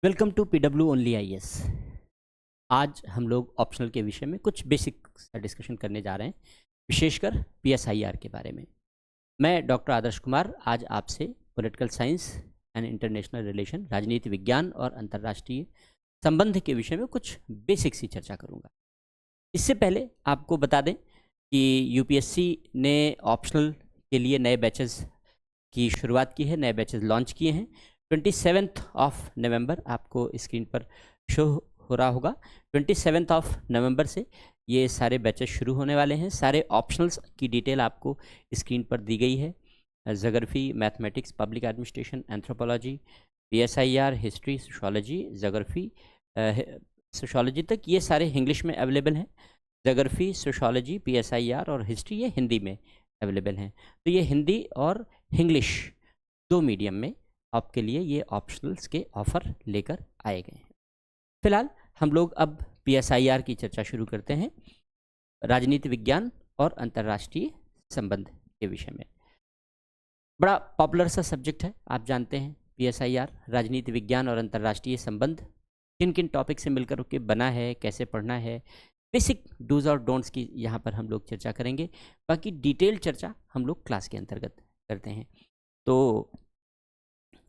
Welcome to PW only IAS। आज हम लोग ऑप्शनल के विषय में कुछ बेसिक सा डिस्कशन करने जा रहे हैं, विशेषकर PSIR के बारे में। मैं डॉक्टर आदर्श कुमार आज आपसे political science and international relation, राजनीति विज्ञान और अंतर्राष्ट्रीय संबंध के विषय में कुछ बेसिक सी चर्चा करूँगा। इससे पहले आपको बता दें कि UPSC ने ऑप्शनल के लिए नए बैचेस की शुरुआत की है, नए बैचेस लॉन्च किए हैं। 27 नवंबर आपको स्क्रीन पर शो हो रहा होगा। 27 नवंबर से ये सारे बैचेस शुरू होने वाले हैं। सारे ऑप्शनल्स की डिटेल आपको स्क्रीन पर दी गई है। Geography, mathematics, public administration, anthropology, PSIR, history, sociology, geography, sociology तक ये सारे इंग्लिश में अवेलेबल हैं। जोग्राफी, सोशोलॉजी, PSIR और हिस्ट्री ये हिंदी में अवेलेबल हैं। तो ये हिंदी और इंग्लिश दो मीडियम में आपके लिए ये ऑप्शनल्स के ऑफ़र लेकर आए गए हैं। फिलहाल हम लोग अब PSIR की चर्चा शुरू करते हैं, राजनीति विज्ञान और अंतर्राष्ट्रीय संबंध के विषय में। बड़ा पॉपुलर सा सब्जेक्ट है, आप जानते हैं। PSIR राजनीति विज्ञान और अंतर्राष्ट्रीय संबंध किन किन टॉपिक से मिलकर के बना है, कैसे पढ़ना है, बेसिक डूज और डोंट्स की यहाँ पर हम लोग चर्चा करेंगे। बाकी डिटेल चर्चा हम लोग क्लास के अंतर्गत करते हैं। तो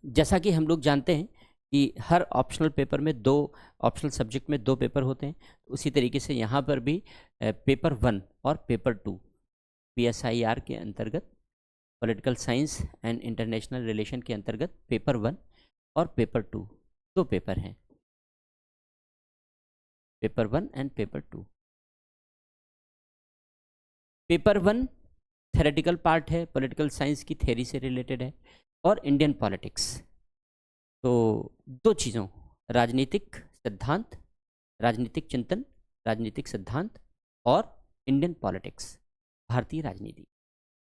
जैसा कि हम लोग जानते हैं कि हर ऑप्शनल पेपर में ऑप्शनल सब्जेक्ट में दो पेपर होते हैं, उसी तरीके से यहाँ पर भी पेपर 1 और पेपर 2 PSIR के अंतर्गत, political science and international relation के अंतर्गत पेपर 1 और पेपर 2 दो पेपर हैं, paper 1 and paper 2। Paper 1 theoretical part है, पॉलिटिकल साइंस की थ्योरी से रिलेटेड है, और इंडियन पॉलिटिक्स। तो दो चीज़ों, राजनीतिक सिद्धांत, राजनीतिक चिंतन, राजनीतिक सिद्धांत और इंडियन पॉलिटिक्स, भारतीय राजनीति,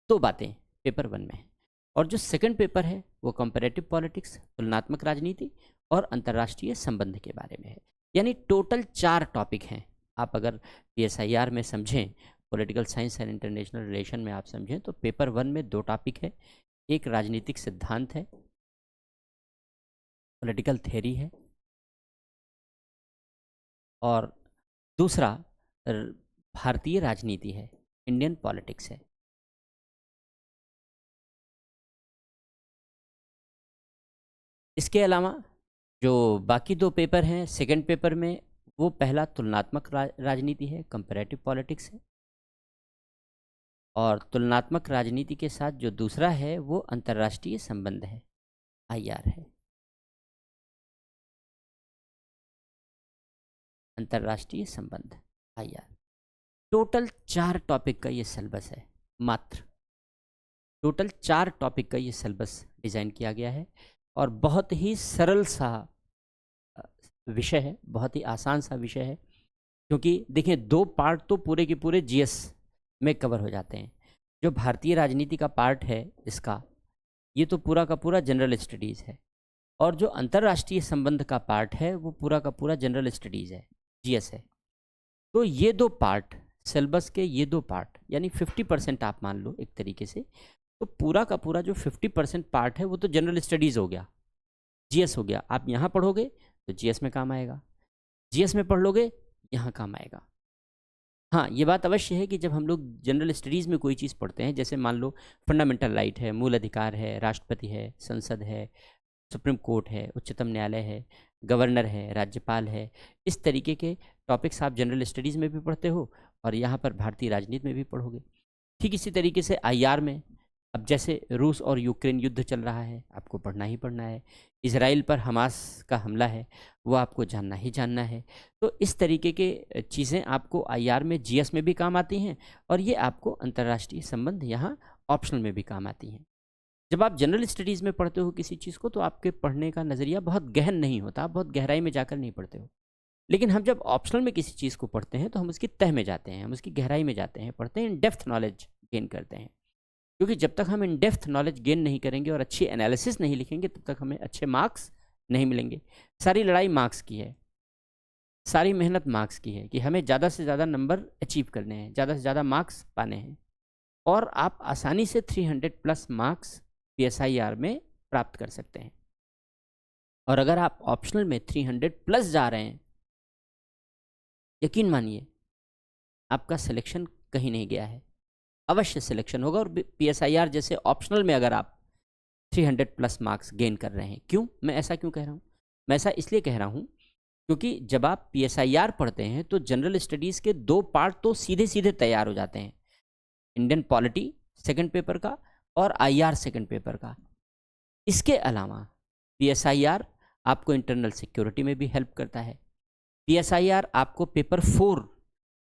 दो बातें पेपर 1 में है। और जो सेकंड पेपर है वो कंपैरेटिव पॉलिटिक्स, तुलनात्मक राजनीति और अंतर्राष्ट्रीय संबंध के बारे में है। यानी टोटल 4 टॉपिक हैं। आप अगर PSIR में समझें, political science and international relation में आप समझें, तो पेपर 1 में 2 टॉपिक है। एक राजनीतिक सिद्धांत है, पॉलिटिकल थ्योरी है, और दूसरा भारतीय राजनीति है, इंडियन पॉलिटिक्स है। इसके अलावा जो बाकी 2 पेपर हैं, सेकंड पेपर में वो पहला तुलनात्मक राजनीति है, कंपैरेटिव पॉलिटिक्स है, और तुलनात्मक राजनीति के साथ जो दूसरा है वो अंतर्राष्ट्रीय संबंध है, IR है, अंतर्राष्ट्रीय संबंध IR। टोटल 4 टॉपिक का ये सिलेबस है, मात्र टोटल 4 टॉपिक का ये सिलेबस डिज़ाइन किया गया है, और बहुत ही सरल सा विषय है, बहुत ही आसान सा विषय है। क्योंकि देखिए 2 पार्ट तो पूरे के पूरे GS में कवर हो जाते हैं। जो भारतीय राजनीति का पार्ट है इसका, ये तो पूरा का पूरा जनरल स्टडीज़ है, और जो अंतर्राष्ट्रीय संबंध का पार्ट है वो पूरा का पूरा जनरल स्टडीज़ है, GS है। तो ये 2 पार्ट, सिलेबस के ये 2 पार्ट, यानी 50% आप मान लो एक तरीके से। तो पूरा का पूरा जो 50% पार्ट है वो तो जनरल स्टडीज़ हो गया, GS हो गया। आप यहाँ पढ़ोगे तो GS में काम आएगा, GS में पढ़ लोगे यहाँ काम आएगा। हाँ, ये बात अवश्य है कि जब हम लोग जनरल स्टडीज़ में कोई चीज़ पढ़ते हैं, जैसे मान लो फंडामेंटल राइट है, मूल अधिकार है, राष्ट्रपति है, संसद है, सुप्रीम कोर्ट है, उच्चतम न्यायालय है, गवर्नर है, राज्यपाल है, इस तरीके के टॉपिक्स आप जनरल स्टडीज़ में भी पढ़ते हो और यहाँ पर भारतीय राजनीति में भी पढ़ोगे। ठीक इसी तरीके से IR में, अब जैसे रूस और यूक्रेन युद्ध चल रहा है, आपको पढ़ना ही पढ़ना है। इजराइल पर हमास का हमला है, वो आपको जानना ही जानना है। तो इस तरीके के चीज़ें आपको IR में, GS में भी काम आती हैं, और ये आपको अंतर्राष्ट्रीय संबंध यहाँ ऑप्शनल में भी काम आती हैं। जब आप जनरल स्टडीज़ में पढ़ते हो किसी चीज़ को, तो आपके पढ़ने का नज़रिया बहुत गहन नहीं होता, आप बहुत गहराई में जाकर नहीं पढ़ते हो। लेकिन हम जब ऑप्शनल में किसी चीज़ को पढ़ते हैं तो हम उसकी तह में जाते हैं, हम उसकी गहराई में जाते हैं, पढ़ते हैं, इन डेप्थ नॉलेज गेन करते हैं। क्योंकि जब तक हम इन डेप्थ नॉलेज गेन नहीं करेंगे और अच्छी एनालिसिस नहीं लिखेंगे, तब तक हमें अच्छे मार्क्स नहीं मिलेंगे। सारी लड़ाई मार्क्स की है, सारी मेहनत मार्क्स की है, कि हमें ज़्यादा से ज़्यादा नंबर अचीव करने हैं, ज़्यादा से ज़्यादा मार्क्स पाने हैं, और आप आसानी से 300+ मार्क्स PSIR में प्राप्त कर सकते हैं। और अगर आप ऑप्शनल में 300 प्लस जा रहे हैं, यकीन मानिए आपका सिलेक्शन कहीं नहीं गया है, अवश्य सिलेक्शन होगा। और PSIR जैसे ऑप्शनल में अगर आप 300 प्लस मार्क्स गेन कर रहे हैं, क्यों मैं ऐसा क्यों कह रहा हूँ? मैं ऐसा इसलिए कह रहा हूँ क्योंकि जब आप PSIR पढ़ते हैं तो जनरल स्टडीज़ के 2 पार्ट तो सीधे सीधे तैयार हो जाते हैं, इंडियन पॉलिटी सेकंड पेपर का और IR सेकंड पेपर का। इसके अलावा PSIR आपको इंटरनल सिक्योरिटी में भी हेल्प करता है, PSIR आपको पेपर 4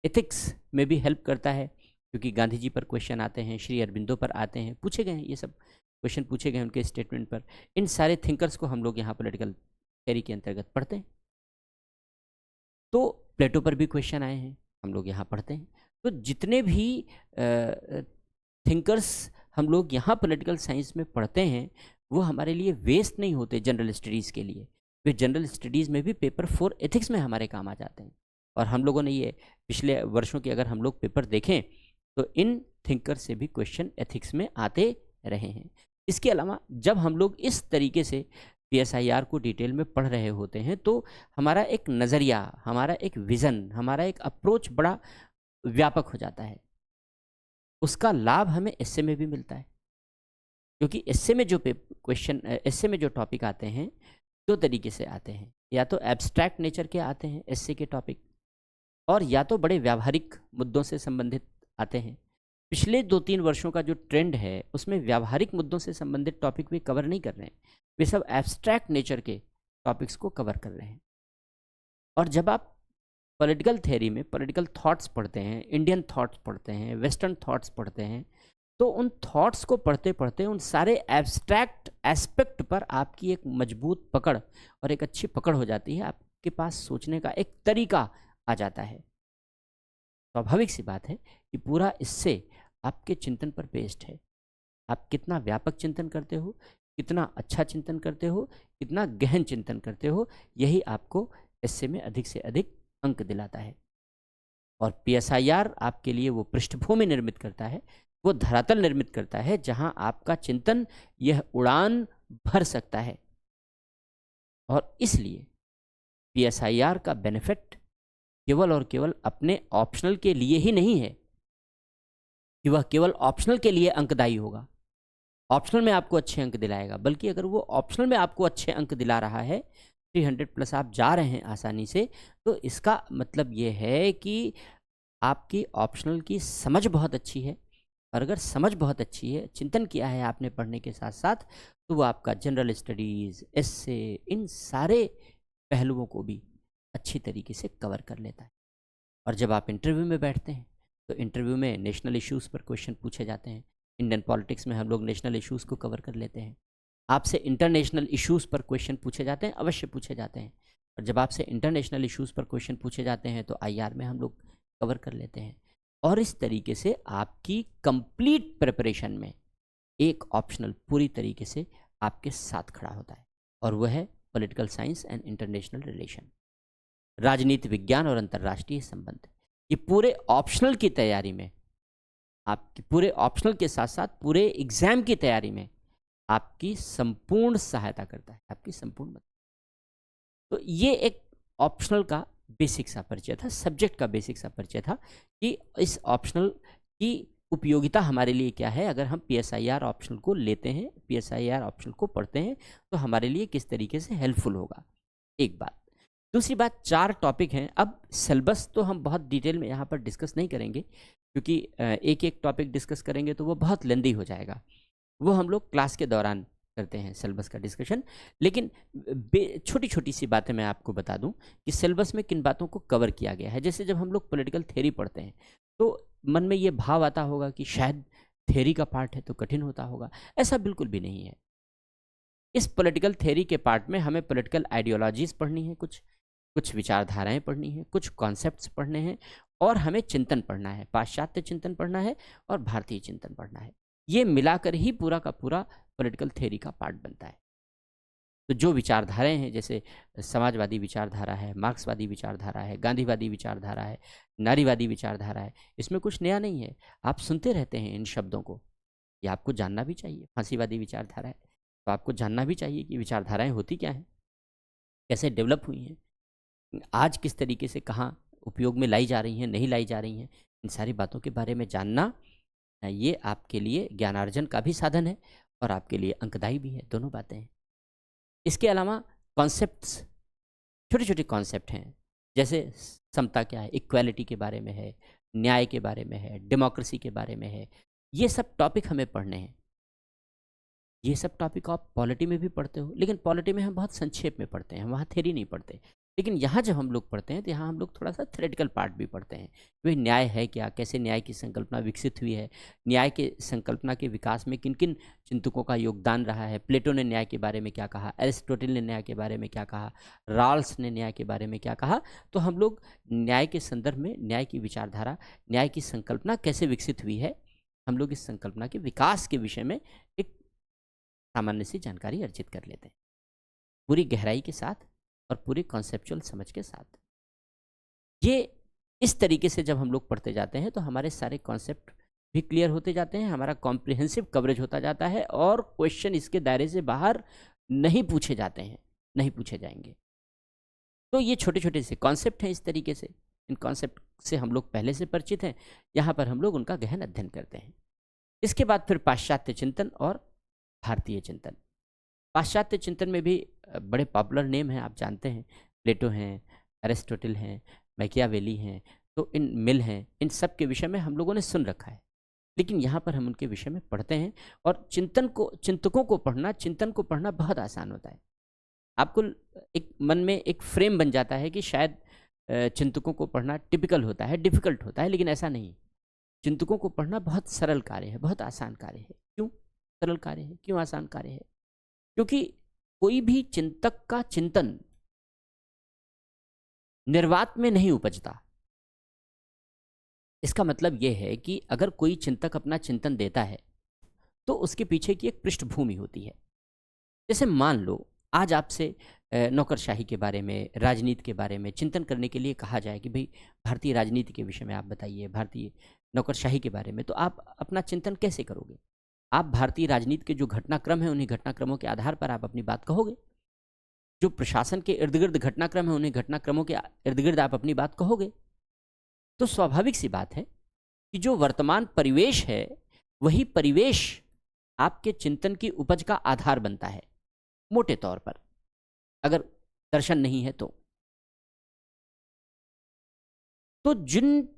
एथिक्स में भी हेल्प करता है, क्योंकि गांधी जी पर क्वेश्चन आते हैं, श्री अरबिंदो पर आते हैं, पूछे गए हैं, ये सब क्वेश्चन पूछे गए उनके स्टेटमेंट पर। इन सारे थिंकर्स को हम लोग यहाँ पॉलिटिकल थ्योरी के अंतर्गत पढ़ते हैं। तो प्लेटो पर भी क्वेश्चन आए हैं, हम लोग यहाँ पढ़ते हैं। तो जितने भी थिंकर्स हम लोग यहाँ पॉलिटिकल साइंस में पढ़ते हैं वो हमारे लिए वेस्ट नहीं होते जनरल स्टडीज़ के लिए, वे जनरल स्टडीज़ में भी पेपर 4 एथिक्स में हमारे काम आ जाते हैं। और हम लोगों ने ये पिछले वर्षों के अगर हम लोग पेपर देखें तो इन थिंकर से भी क्वेश्चन एथिक्स में आते रहे हैं। इसके अलावा जब हम लोग इस तरीके से PSIR को डिटेल में पढ़ रहे होते हैं तो हमारा एक नज़रिया, हमारा एक विज़न, हमारा एक अप्रोच बड़ा व्यापक हो जाता है। उसका लाभ हमें एस्से में भी मिलता है, क्योंकि एस्से में जो क्वेश्चन, एस्से में जो टॉपिक आते हैं 2 तरीके से आते हैं, या तो एब्स्ट्रैक्ट नेचर के आते हैं एस्से के टॉपिक, और या तो बड़े व्यावहारिक मुद्दों से संबंधित आते हैं। पिछले 2-3 वर्षों का जो ट्रेंड है उसमें व्यावहारिक मुद्दों से संबंधित टॉपिक वे कवर नहीं कर रहे हैं, वे सब एब्स्ट्रैक्ट नेचर के टॉपिक्स को कवर कर रहे हैं। और जब आप पॉलिटिकल थ्योरी में पॉलिटिकल थॉट्स पढ़ते हैं, इंडियन थॉट्स पढ़ते हैं, वेस्टर्न थॉट्स पढ़ते हैं, तो उन थॉट्स को पढ़ते पढ़ते उन सारे एब्स्ट्रैक्ट एस्पेक्ट पर आपकी एक मजबूत पकड़ और एक अच्छी पकड़ हो जाती है, आपके पास सोचने का एक तरीका आ जाता है। स्वाभाविक सी बात है कि पूरा इससे आपके चिंतन पर बेस्ड है। आप कितना व्यापक चिंतन करते हो, कितना अच्छा चिंतन करते हो, कितना गहन चिंतन करते हो, यही आपको इससे में अधिक से अधिक अंक दिलाता है। और PSIR आपके लिए वो पृष्ठभूमि निर्मित करता है, वो धरातल निर्मित करता है जहां आपका चिंतन यह उड़ान भर सकता है। और इसलिए PSIR का बेनिफिट केवल और केवल अपने ऑप्शनल के लिए ही नहीं है कि वह केवल ऑप्शनल के लिए अंकदायी होगा, ऑप्शनल में आपको अच्छे अंक दिलाएगा, बल्कि अगर वो ऑप्शनल में आपको अच्छे अंक दिला रहा है, 300 प्लस आप जा रहे हैं आसानी से, तो इसका मतलब ये है कि आपकी ऑप्शनल की समझ बहुत अच्छी है। और अगर समझ बहुत अच्छी है, चिंतन किया है आपने पढ़ने के साथ साथ, तो वो आपका जनरल स्टडीज़, एस्से, इन सारे पहलुओं को भी अच्छी तरीके से कवर कर लेता है। और जब आप इंटरव्यू में बैठते हैं तो इंटरव्यू में नेशनल इश्यूज़ पर क्वेश्चन पूछे जाते हैं। इंडियन पॉलिटिक्स में हम लोग नेशनल इश्यूज़ को कवर कर लेते हैं। आपसे इंटरनेशनल इश्यूज़ पर क्वेश्चन पूछे जाते हैं, अवश्य पूछे जाते हैं। और जब आपसे इंटरनेशनल इश्यूज़ पर क्वेश्चन पूछे जाते हैं तो IR में हम लोग कवर कर लेते हैं। और इस तरीके से आपकी कंप्लीट प्रिपरेशन में एक ऑप्शनल पूरी तरीके से आपके साथ खड़ा होता है, और वह है political science and international relation, राजनीति विज्ञान और अंतर्राष्ट्रीय संबंध। ये पूरे ऑप्शनल की तैयारी में, आपकी पूरे ऑप्शनल के साथ साथ पूरे एग्जाम की तैयारी में आपकी संपूर्ण सहायता करता है, आपकी संपूर्ण मदद। तो ये एक ऑप्शनल का बेसिक सा परिचय था, सब्जेक्ट का बेसिक सा परिचय था कि इस ऑप्शनल की उपयोगिता हमारे लिए क्या है। अगर हम PSIR ऑप्शनल को लेते हैं, PSIR ऑप्शनल को पढ़ते हैं, तो हमारे लिए किस तरीके से हेल्पफुल होगा, एक बात। दूसरी बात, 4 टॉपिक हैं। अब सिलेबस तो हम बहुत डिटेल में यहाँ पर डिस्कस नहीं करेंगे, क्योंकि एक एक टॉपिक डिस्कस करेंगे तो वो बहुत लेंदी हो जाएगा। वो हम लोग क्लास के दौरान करते हैं सिलेबस का डिस्कशन। लेकिन छोटी छोटी सी बातें मैं आपको बता दूं कि सिलेबस में किन बातों को कवर किया गया है। जैसे जब हम लोग पॉलिटिकल थ्योरी पढ़ते हैं तो मन में ये भाव आता होगा कि शायद थ्योरी का पार्ट है तो कठिन होता होगा। ऐसा बिल्कुल भी नहीं है। इस पॉलिटिकल थ्योरी के पार्ट में हमें पॉलिटिकल आइडियोलॉजीज़ पढ़नी है, कुछ विचारधाराएं पढ़नी हैं, कुछ कॉन्सेप्ट्स पढ़ने हैं, और हमें चिंतन पढ़ना है, पाश्चात्य चिंतन पढ़ना है और भारतीय चिंतन पढ़ना है। ये मिलाकर ही पूरा का पूरा पॉलिटिकल थ्योरी का पार्ट बनता है। तो जो विचारधाराएं हैं, जैसे समाजवादी विचारधारा है, मार्क्सवादी विचारधारा है, गांधीवादी विचारधारा है, नारीवादी विचारधारा है, इसमें कुछ नया नहीं है। आप सुनते रहते हैं इन शब्दों को, ये आपको जानना भी चाहिए। फांसीवादी विचारधारा है तो आपको जानना भी चाहिए कि विचारधाराएं होती क्या हैं। कैसे डेवलप हुई हैं, आज किस तरीके से कहाँ उपयोग में लाई जा रही हैं, नहीं लाई जा रही हैं, इन सारी बातों के बारे में जानना ये आपके लिए ज्ञानार्जन का भी साधन है और आपके लिए अंकदायी भी है, दोनों बातें हैं। इसके अलावा कॉन्सेप्ट्स, छोटे छोटे कॉन्सेप्ट हैं, जैसे समता क्या है, इक्वालिटी के बारे में है, न्याय के बारे में है, डेमोक्रेसी के बारे में है, ये सब टॉपिक हमें पढ़ने हैं। ये सब टॉपिक आप पॉलिटी में भी पढ़ते हो, लेकिन पॉलिटी में हम बहुत संक्षेप में पढ़ते हैं, हम वहाँ थ्योरी नहीं पढ़ते। लेकिन यहाँ जब हम लोग पढ़ते हैं तो यहाँ हम लोग थोड़ा सा थ्योरेटिकल पार्ट भी पढ़ते हैं। भाई न्याय है क्या, कैसे न्याय की संकल्पना विकसित हुई है, न्याय के संकल्पना के विकास में किन किन चिंतकों का योगदान रहा है, प्लेटो ने न्याय के बारे में क्या कहा, एरिस्टोटल ने न्याय के बारे में क्या कहा, रॉल्स ने न्याय के बारे में क्या कहा। तो हम लोग न्याय के संदर्भ में न्याय की विचारधारा, न्याय की संकल्पना कैसे विकसित हुई है, हम लोग इस संकल्पना के विकास के विषय में एक सामान्य सी जानकारी अर्जित कर लेते हैं, पूरी गहराई के साथ और पूरी कॉन्सेप्चुअल समझ के साथ। ये इस तरीके से जब हम लोग पढ़ते जाते हैं तो हमारे सारे कॉन्सेप्ट भी क्लियर होते जाते हैं, हमारा कॉम्प्रिहेंसिव कवरेज होता जाता है और क्वेश्चन इसके दायरे से बाहर नहीं पूछे जाते हैं, नहीं पूछे जाएंगे। तो ये छोटे छोटे से कॉन्सेप्ट हैं। इस तरीके से इन कॉन्सेप्ट से हम लोग पहले से परिचित हैं, यहाँ पर हम लोग उनका गहन अध्ययन करते हैं। इसके बाद फिर पाश्चात्य चिंतन और भारतीय चिंतन। पाश्चात्य चिंतन में भी बड़े पॉपुलर नेम हैं, आप जानते हैं, प्लेटो हैं, एरिस्टोटल हैं, मैकियावेली हैं, तो इन मिल हैं, इन सब के विषय में हम लोगों ने सुन रखा है। लेकिन यहाँ पर हम उनके विषय में पढ़ते हैं और चिंतकों को पढ़ना, चिंतन को पढ़ना बहुत आसान होता है। आपको एक मन में एक फ्रेम बन जाता है कि शायद चिंतकों को पढ़ना टिपिकल होता है, डिफ़िकल्ट होता है, लेकिन ऐसा नहीं। चिंतकों को पढ़ना बहुत सरल कार्य है, बहुत आसान कार्य है। क्यों सरल कार्य है, क्यों आसान कार्य है? क्योंकि कोई भी चिंतक का चिंतन निर्वात में नहीं उपजता। इसका मतलब यह है कि अगर कोई चिंतक अपना चिंतन देता है तो उसके पीछे की एक पृष्ठभूमि होती है। जैसे मान लो आज आपसे नौकरशाही के बारे में, राजनीति के बारे में चिंतन करने के लिए कहा जाए कि भाई भारतीय राजनीति के विषय में आप बताइए, भारतीय नौकरशाही के बारे में, तो आप अपना चिंतन कैसे करोगे? आप भारतीय राजनीति के जो घटनाक्रम है उन्हीं घटनाक्रमों के आधार पर आप अपनी बात कहोगे। जो प्रशासन के इर्द गिर्द घटनाक्रम है उन्हीं घटनाक्रमों के इर्द गिर्द आप अपनी बात कहोगे। तो स्वाभाविक सी बात है कि जो वर्तमान परिवेश है वही परिवेश आपके चिंतन की उपज का आधार बनता है, मोटे तौर पर, अगर दर्शन नहीं है तो जिन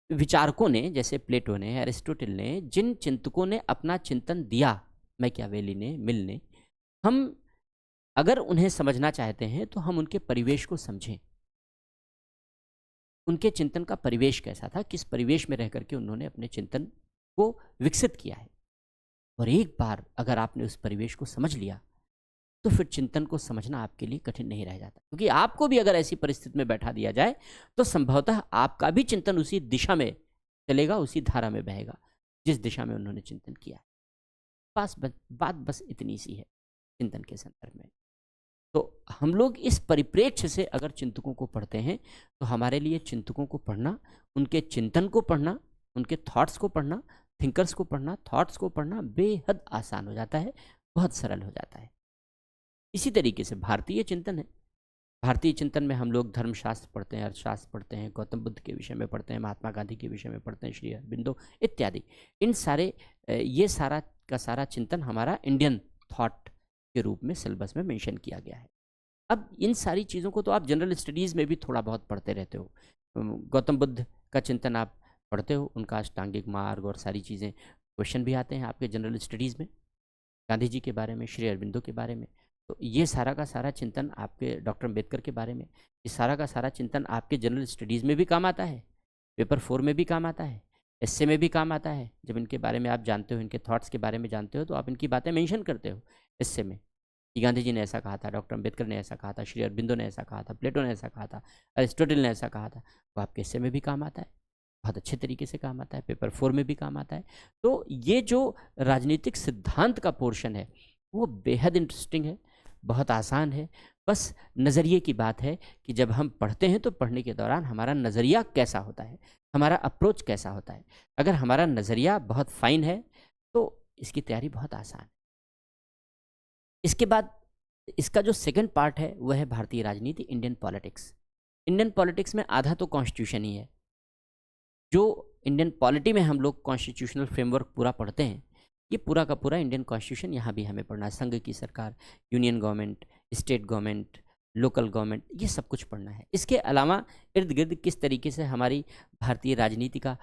विचारकों ने, जैसे प्लेटो ने, एरिस्टोटल ने, जिन चिंतकों ने अपना चिंतन दिया, मैकियावेली ने, मिल ने, हम अगर उन्हें समझना चाहते हैं तो हम उनके परिवेश को समझें। उनके चिंतन का परिवेश कैसा था, किस परिवेश में रह करके उन्होंने अपने चिंतन को विकसित किया है। और एक बार अगर आपने उस परिवेश को समझ लिया तो फिर चिंतन को समझना आपके लिए कठिन नहीं रह जाता। क्योंकि आपको भी अगर ऐसी परिस्थिति में बैठा दिया जाए तो संभवतः आपका भी चिंतन उसी दिशा में चलेगा, उसी धारा में बहेगा जिस दिशा में उन्होंने चिंतन किया। बात बस इतनी सी है चिंतन के संदर्भ में। तो हम लोग इस परिप्रेक्ष्य से अगर चिंतकों को पढ़ते हैं तो हमारे लिए चिंतकों को पढ़ना, उनके चिंतन को पढ़ना, उनके थॉट्स को पढ़ना, थिंकर्स को पढ़ना, थॉट्स को पढ़ना बेहद आसान हो जाता है, बहुत सरल हो जाता है। इसी तरीके से भारतीय चिंतन है। भारतीय चिंतन में हम लोग धर्मशास्त्र पढ़ते हैं, अर्थशास्त्र पढ़ते हैं, गौतम बुद्ध के विषय में पढ़ते हैं, महात्मा गांधी के विषय में पढ़ते हैं, श्री अरबिंदो इत्यादि। इन सारे ये सारा का सारा चिंतन हमारा इंडियन थॉट के रूप में सिलेबस में मेंशन किया गया है। अब इन सारी चीज़ों को तो आप जनरल स्टडीज़ में भी थोड़ा बहुत पढ़ते रहते हो। गौतम बुद्ध का चिंतन आप पढ़ते हो, उनका अष्टांगिक मार्ग और सारी चीज़ें, क्वेश्चन भी आते हैं आपके जनरल स्टडीज़ में, गांधी जी के बारे में, श्री अरबिंदो के बारे में। तो ये सारा का सारा चिंतन आपके डॉक्टर अम्बेडकर के बारे में, ये सारा का सारा चिंतन आपके जनरल स्टडीज़ में भी काम आता है, पेपर 4 में भी काम आता है, एस्से में भी काम आता है। जब इनके बारे में आप जानते हो, इनके थॉट्स के बारे में जानते हो, तो आप इनकी बातें मेंशन करते हो एस्से में कि गांधी जी ने ऐसा कहा था, डॉक्टर अम्बेडकर ने ऐसा कहा था, श्री अरबिंदो ने ऐसा कहा था, प्लेटो ने ऐसा कहा था, अरिस्टोटल ने ऐसा कहा था। वो आपके एस्से में भी काम आता है, बहुत अच्छे तरीके से काम आता है, पेपर 4 में भी काम आता है। तो ये जो राजनीतिक सिद्धांत का पोर्शन है वो बेहद इंटरेस्टिंग है, बहुत आसान है। बस नज़रिए की बात है कि जब हम पढ़ते हैं तो पढ़ने के दौरान हमारा नज़रिया कैसा होता है, हमारा अप्रोच कैसा होता है। अगर हमारा नज़रिया बहुत फाइन है तो इसकी तैयारी बहुत आसान है। इसके बाद इसका जो सेकंड पार्ट है वह है भारतीय राजनीति, इंडियन पॉलिटिक्स। इंडियन पॉलिटिक्स में आधा तो कॉन्स्टिट्यूशन ही है। जो इंडियन पॉलिटी में हम लोग कॉन्स्टिट्यूशनल फ्रेमवर्क पूरा पढ़ते हैं, ये पूरा का पूरा इंडियन कॉन्स्टिट्यूशन यहाँ भी हमें पढ़ना है। संघ की सरकार, union government, state government, local government, ये सब कुछ पढ़ना है। इसके अलावा इर्द गिर्द किस तरीके से हमारी भारतीय राजनीति का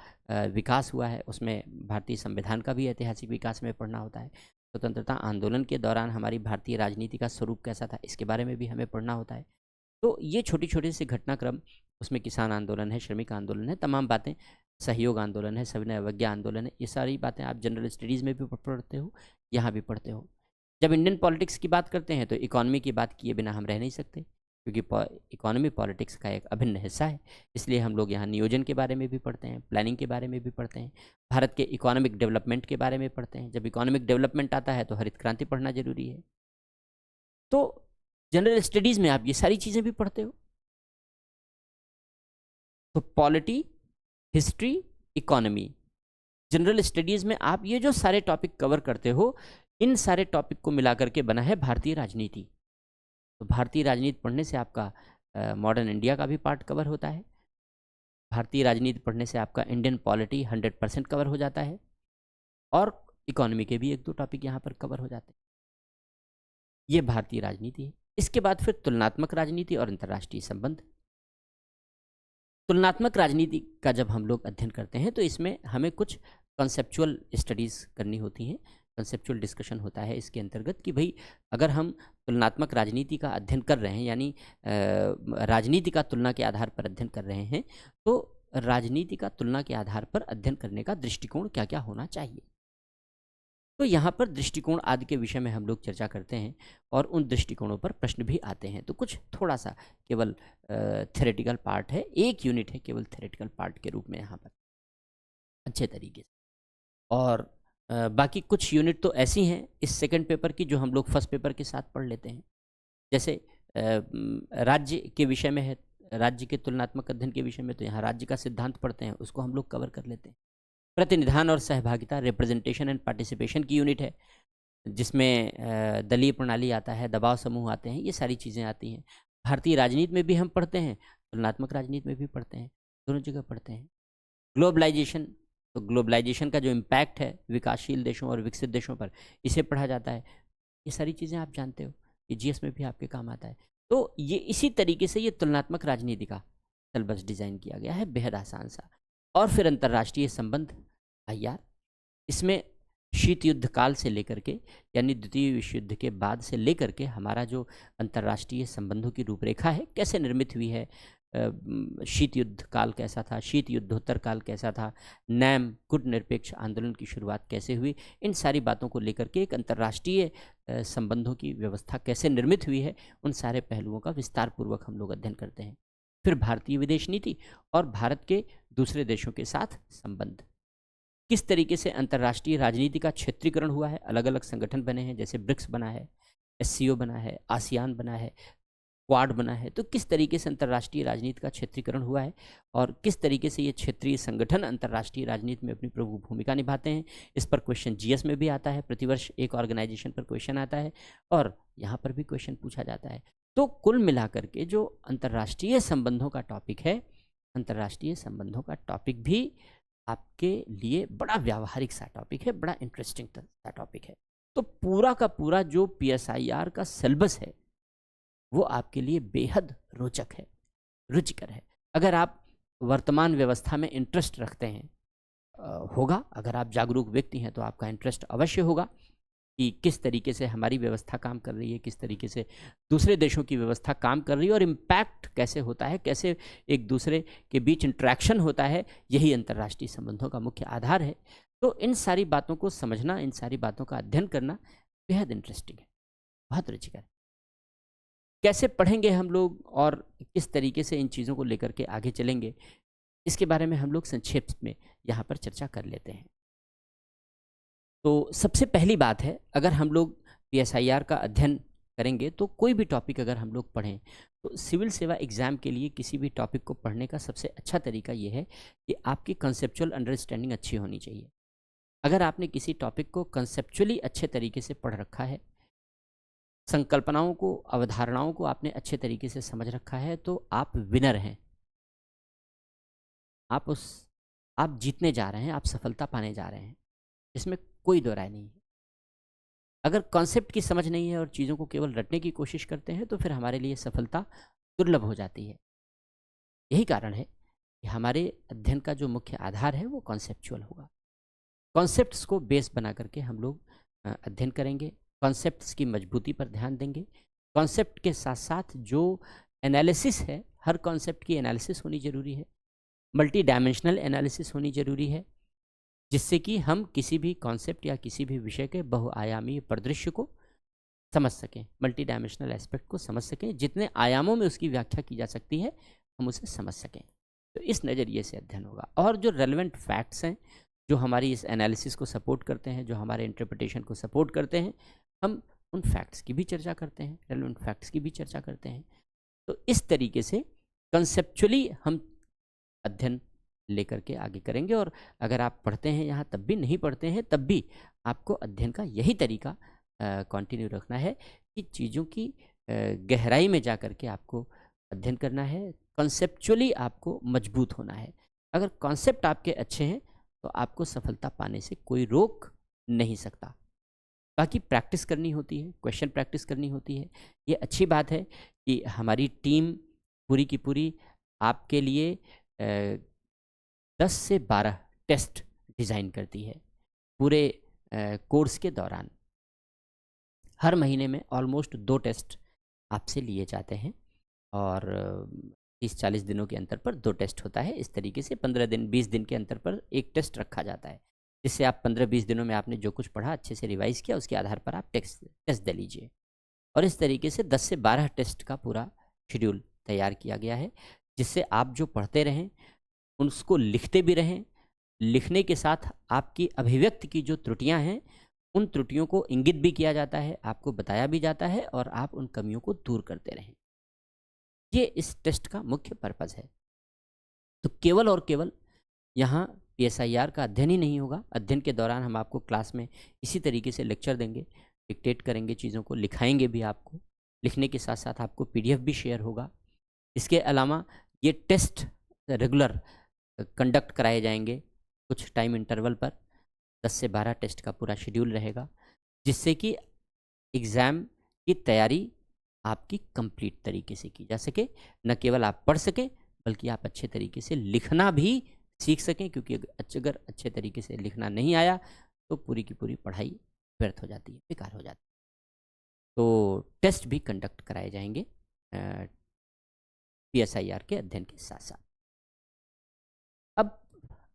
विकास हुआ है, उसमें भारतीय संविधान का भी ऐतिहासिक विकास में पढ़ना होता है। स्वतंत्रता आंदोलन के दौरान हमारी भारतीय राजनीति का स्वरूप कैसा था, इसके बारे में भी हमें पढ़ना होता है। तो ये छोटे छोटे से घटनाक्रम, उसमें किसान आंदोलन है, श्रमिक आंदोलन है, तमाम बातें, सहयोग आंदोलन है, सविनय अवज्ञा आंदोलन है, ये सारी बातें आप जनरल स्टडीज़ में भी पढ़ते हो, यहाँ भी पढ़ते हो। जब इंडियन पॉलिटिक्स की बात करते हैं तो इकोनॉमी की बात किए बिना हम रह नहीं सकते, क्योंकि इकोनॉमी पॉलिटिक्स का एक अभिन्न हिस्सा है। इसलिए हम लोग यहाँ नियोजन के बारे में भी पढ़ते हैं, प्लानिंग के बारे में भी पढ़ते हैं, भारत के इकोनॉमिक डेवलपमेंट के बारे में पढ़ते हैं। जब इकोनॉमिक डेवलपमेंट आता है तो हरित क्रांति पढ़ना जरूरी है। तो जनरल स्टडीज़ में आप ये सारी चीज़ें भी पढ़ते हो। तो polity, history, economy, general studies में आप ये जो सारे टॉपिक कवर करते हो, इन सारे टॉपिक को मिलाकर के बना है भारतीय राजनीति। तो भारतीय राजनीति पढ़ने से आपका मॉडर्न इंडिया का भी पार्ट कवर होता है। भारतीय राजनीति पढ़ने से आपका इंडियन पॉलिटी 100% कवर हो जाता है, और इकोनॉमी के भी एक दो टॉपिक यहाँ पर कवर हो जाते हैं। ये भारतीय राजनीति है। इसके बाद फिर तुलनात्मक राजनीति और अंतर्राष्ट्रीय संबंध। तुलनात्मक राजनीति का जब हम लोग अध्ययन करते हैं तो इसमें हमें कुछ कॉन्सेप्चुअल स्टडीज़ करनी होती हैं, कॉन्सेप्चुअल डिस्कशन होता है इसके अंतर्गत कि भाई अगर हम तुलनात्मक राजनीति का अध्ययन कर रहे हैं, यानी राजनीति का तुलना के आधार पर अध्ययन कर रहे हैं, तो राजनीति का तुलना के आधार पर अध्ययन करने का दृष्टिकोण क्या क्या होना चाहिए। तो यहाँ पर दृष्टिकोण आदि के विषय में हम लोग चर्चा करते हैं, और उन दृष्टिकोणों पर प्रश्न भी आते हैं। तो कुछ थोड़ा सा केवल थ्योरेटिकल पार्ट है, एक यूनिट है केवल थ्योरेटिकल पार्ट के रूप में यहाँ पर अच्छे तरीके से, और बाकी कुछ यूनिट तो ऐसी हैं इस सेकंड पेपर की जो हम लोग फर्स्ट पेपर के साथ पढ़ लेते हैं। जैसे राज्य के विषय में है, राज्य के तुलनात्मक अध्ययन के विषय में, तो यहाँ राज्य का सिद्धांत पढ़ते हैं, उसको हम लोग कवर कर लेते हैं। प्रतिनिधान और सहभागिता, रिप्रेजेंटेशन एंड पार्टिसिपेशन की यूनिट है, जिसमें दलीय प्रणाली आता है, दबाव समूह आते हैं, ये सारी चीज़ें आती हैं। भारतीय राजनीति में भी हम पढ़ते हैं, तुलनात्मक राजनीति में भी पढ़ते हैं, दोनों जगह पढ़ते हैं। ग्लोबलाइजेशन, तो ग्लोबलाइजेशन का जो इम्पैक्ट है विकासशील देशों और विकसित देशों पर, इसे पढ़ा जाता है। ये सारी चीज़ें आप जानते हो, ये जीएस में भी आपके काम आता है। तो ये इसी तरीके से ये तुलनात्मक राजनीति का सिलेबस डिज़ाइन किया गया है, बेहद आसान सा। और फिर अंतर्राष्ट्रीय संबंध IR, इसमें शीत युद्ध काल से लेकर के, यानी द्वितीय विश्व युद्ध के बाद से लेकर के हमारा जो अंतर्राष्ट्रीय संबंधों की रूपरेखा है कैसे निर्मित हुई है, शीत युद्ध काल कैसा था, शीत युद्धोत्तर काल कैसा था, नैम कूटनिरपेक्ष आंदोलन की शुरुआत कैसे हुई, इन सारी बातों को लेकर के एक अंतर्राष्ट्रीय संबंधों की व्यवस्था कैसे निर्मित हुई है, उन सारे पहलुओं का विस्तार पूर्वक हम लोग अध्ययन करते हैं। फिर भारतीय विदेश नीति और भारत के दूसरे देशों के साथ संबंध, किस तरीके से अंतर्राष्ट्रीय राजनीति का क्षेत्रीकरण हुआ है, अलग अलग संगठन बने हैं, जैसे ब्रिक्स बना है, SCO बना है, आसियान बना है, क्वाड बना है। तो किस तरीके से अंतर्राष्ट्रीय राजनीति का क्षेत्रीकरण हुआ है, और किस तरीके से ये क्षेत्रीय संगठन अंतर्राष्ट्रीय राजनीति में अपनी प्रमुख भूमिका निभाते हैं, इस पर क्वेश्चन GS में भी आता है। प्रतिवर्ष एक ऑर्गेनाइजेशन पर क्वेश्चन आता है, और यहाँ पर भी क्वेश्चन पूछा जाता है। तो कुल मिलाकर के जो अंतर्राष्ट्रीय संबंधों का टॉपिक है, अंतर्राष्ट्रीय संबंधों का टॉपिक भी आपके लिए बड़ा व्यावहारिक सा टॉपिक है, बड़ा इंटरेस्टिंग सा टॉपिक है। तो पूरा का पूरा जो PSIR का सिलेबस है वो आपके लिए बेहद रोचक है, रुचिकर है। अगर आप वर्तमान व्यवस्था में इंटरेस्ट रखते हैं, होगा, अगर आप जागरूक व्यक्ति हैं तो आपका इंटरेस्ट अवश्य होगा कि किस तरीके से हमारी व्यवस्था काम कर रही है, किस तरीके से दूसरे देशों की व्यवस्था काम कर रही है, और इम्पैक्ट कैसे होता है, कैसे एक दूसरे के बीच इंट्रैक्शन होता है। यही अंतर्राष्ट्रीय संबंधों का मुख्य आधार है। तो इन सारी बातों को समझना, इन सारी बातों का अध्ययन करना बेहद इंटरेस्टिंग है, बहुत रुचिकर है। कैसे पढ़ेंगे हम लोग और किस तरीके से इन चीज़ों को लेकर के आगे चलेंगे, इसके बारे में हम लोग संक्षेप में यहाँ पर चर्चा कर लेते हैं। तो सबसे पहली बात है, अगर हम लोग PSIR का अध्ययन करेंगे तो कोई भी टॉपिक अगर हम लोग पढ़ें, तो सिविल सेवा एग्ज़ाम के लिए किसी भी टॉपिक को पढ़ने का सबसे अच्छा तरीका ये है कि आपकी कंसेप्चुअल अंडरस्टैंडिंग अच्छी होनी चाहिए। अगर आपने किसी टॉपिक को कंसेप्चुअली अच्छे तरीके से पढ़ रखा है, संकल्पनाओं को, अवधारणाओं को आपने अच्छे तरीके से समझ रखा है तो आप विनर हैं। आप जीतने जा रहे हैं, आप सफलता पाने जा रहे हैं, इसमें कोई दो राय नहीं है। अगर कॉन्सेप्ट की समझ नहीं है और चीज़ों को केवल रटने की कोशिश करते हैं तो फिर हमारे लिए सफलता दुर्लभ हो जाती है। यही कारण है कि हमारे अध्ययन का जो मुख्य आधार है वो कॉन्सेप्चुअल होगा। कॉन्सेप्ट्स को बेस बना करके हम लोग अध्ययन करेंगे, कॉन्सेप्ट्स की मजबूती पर ध्यान देंगे। कॉन्सेप्ट के साथ साथ जो एनालिसिस है, हर कॉन्सेप्ट की एनालिसिस होनी ज़रूरी है, मल्टी डायमेंशनल एनालिसिस होनी ज़रूरी है, जिससे कि हम किसी भी कॉन्सेप्ट या किसी भी विषय के बहुआयामी परिदृश्य को समझ सकें, मल्टी डायमेंशनल एस्पेक्ट को समझ सकें, जितने आयामों में उसकी व्याख्या की जा सकती है हम उसे समझ सकें। तो इस नज़रिए से अध्ययन होगा। और जो रेलेवेंट फैक्ट्स हैं, जो हमारी इस एनालिसिस को सपोर्ट करते हैं, जो हमारे इंटरप्रिटेशन को सपोर्ट करते हैं, हम उन फैक्ट्स की भी चर्चा करते हैं, रेलेवेंट फैक्ट्स की भी चर्चा करते हैं। तो इस तरीके से कंसेप्चुअली हम अध्ययन लेकर के आगे करेंगे। और अगर आप पढ़ते हैं यहाँ तब भी, नहीं पढ़ते हैं तब भी, आपको अध्ययन का यही तरीका कंटिन्यू रखना है कि चीज़ों की गहराई में जा कर के आपको अध्ययन करना है, कंसेप्चुअली आपको मजबूत होना है। अगर कॉन्सेप्ट आपके अच्छे हैं तो आपको सफलता पाने से कोई रोक नहीं सकता। बाकी प्रैक्टिस करनी होती है, क्वेश्चन प्रैक्टिस करनी होती है। ये अच्छी बात है कि हमारी टीम पूरी की पूरी आपके लिए 10 से 12 टेस्ट डिज़ाइन करती है पूरे कोर्स के दौरान। हर महीने में ऑलमोस्ट 2 टेस्ट आपसे लिए जाते हैं और 30-40 दिनों के अंतर पर 2 टेस्ट होता है। इस तरीके से 15 दिन 20 दिन के अंतर पर एक टेस्ट रखा जाता है, जिससे आप 15-20 दिनों में आपने जो कुछ पढ़ा अच्छे से रिवाइज़ किया, उसके आधार पर आप टेस्ट दे लीजिए। और इस तरीके से 10 से 12 टेस्ट का पूरा शेड्यूल तैयार किया गया है, जिससे आप जो पढ़ते रहें उसको लिखते भी रहें। लिखने के साथ आपकी अभिव्यक्ति की जो त्रुटियां हैं, उन त्रुटियों को इंगित भी किया जाता है, आपको बताया भी जाता है और आप उन कमियों को दूर करते रहें। ये इस टेस्ट का मुख्य पर्पज़ है। तो केवल और केवल यहाँ PSIR का अध्ययन ही नहीं होगा। अध्ययन के दौरान हम आपको क्लास में इसी तरीके से लेक्चर देंगे, डिक्टेट करेंगे, चीज़ों को लिखाएंगे भी आपको। लिखने के साथ साथ आपको PDF भी शेयर होगा। इसके अलावा ये टेस्ट रेगुलर कंडक्ट कराए जाएंगे कुछ टाइम इंटरवल पर। 10 से 12 टेस्ट का पूरा शेड्यूल रहेगा, जिससे कि एग्ज़ाम की तैयारी आपकी कंप्लीट तरीके से की जा सके। न केवल आप पढ़ सकें बल्कि आप अच्छे तरीके से लिखना भी सीख सकें, क्योंकि अगर अच्छे तरीके से लिखना नहीं आया तो पूरी की पूरी पढ़ाई व्यर्थ हो जाती है, बेकार हो जाती है। तो टेस्ट भी कंडक्ट कराए जाएंगे PSIR के अध्ययन के साथ साथ। अब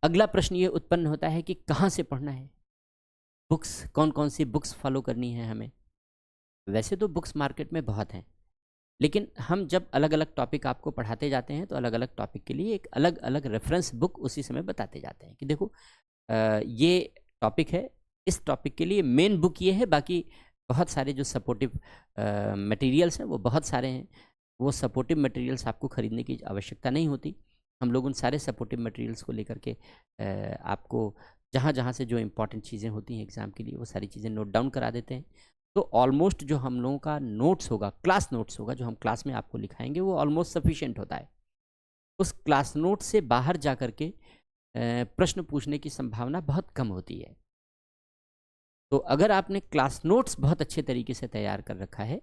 अगला प्रश्न ये उत्पन्न होता है कि कहाँ से पढ़ना है, बुक्स कौन कौन सी बुक्स फॉलो करनी है हमें। वैसे तो बुक्स मार्केट में बहुत हैं, लेकिन हम जब अलग अलग टॉपिक आपको पढ़ाते जाते हैं तो अलग अलग टॉपिक के लिए एक अलग अलग रेफरेंस बुक उसी समय बताते जाते हैं कि देखो ये टॉपिक है, इस टॉपिक के लिए मेन बुक ये है, बाकी बहुत सारे जो सपोर्टिव मटेरियल्स हैं वो बहुत सारे हैं। वो सपोर्टिव मटेरियल्स आपको ख़रीदने की आवश्यकता नहीं होती। हम लोग उन सारे सपोर्टिव मटेरियल्स को लेकर के आपको जहाँ जहाँ से जो इम्पॉर्टेंट चीज़ें होती हैं एग्ज़ाम के लिए, वो सारी चीज़ें नोट डाउन करा देते हैं। तो ऑलमोस्ट जो हम लोगों का नोट्स होगा, क्लास नोट्स होगा, जो हम क्लास में आपको लिखाएंगे, वो ऑलमोस्ट सफिशिएंट होता है। उस क्लास नोट से बाहर जा कर के प्रश्न पूछने की संभावना बहुत कम होती है। तो अगर आपने क्लास नोट्स बहुत अच्छे तरीके से तैयार कर रखा है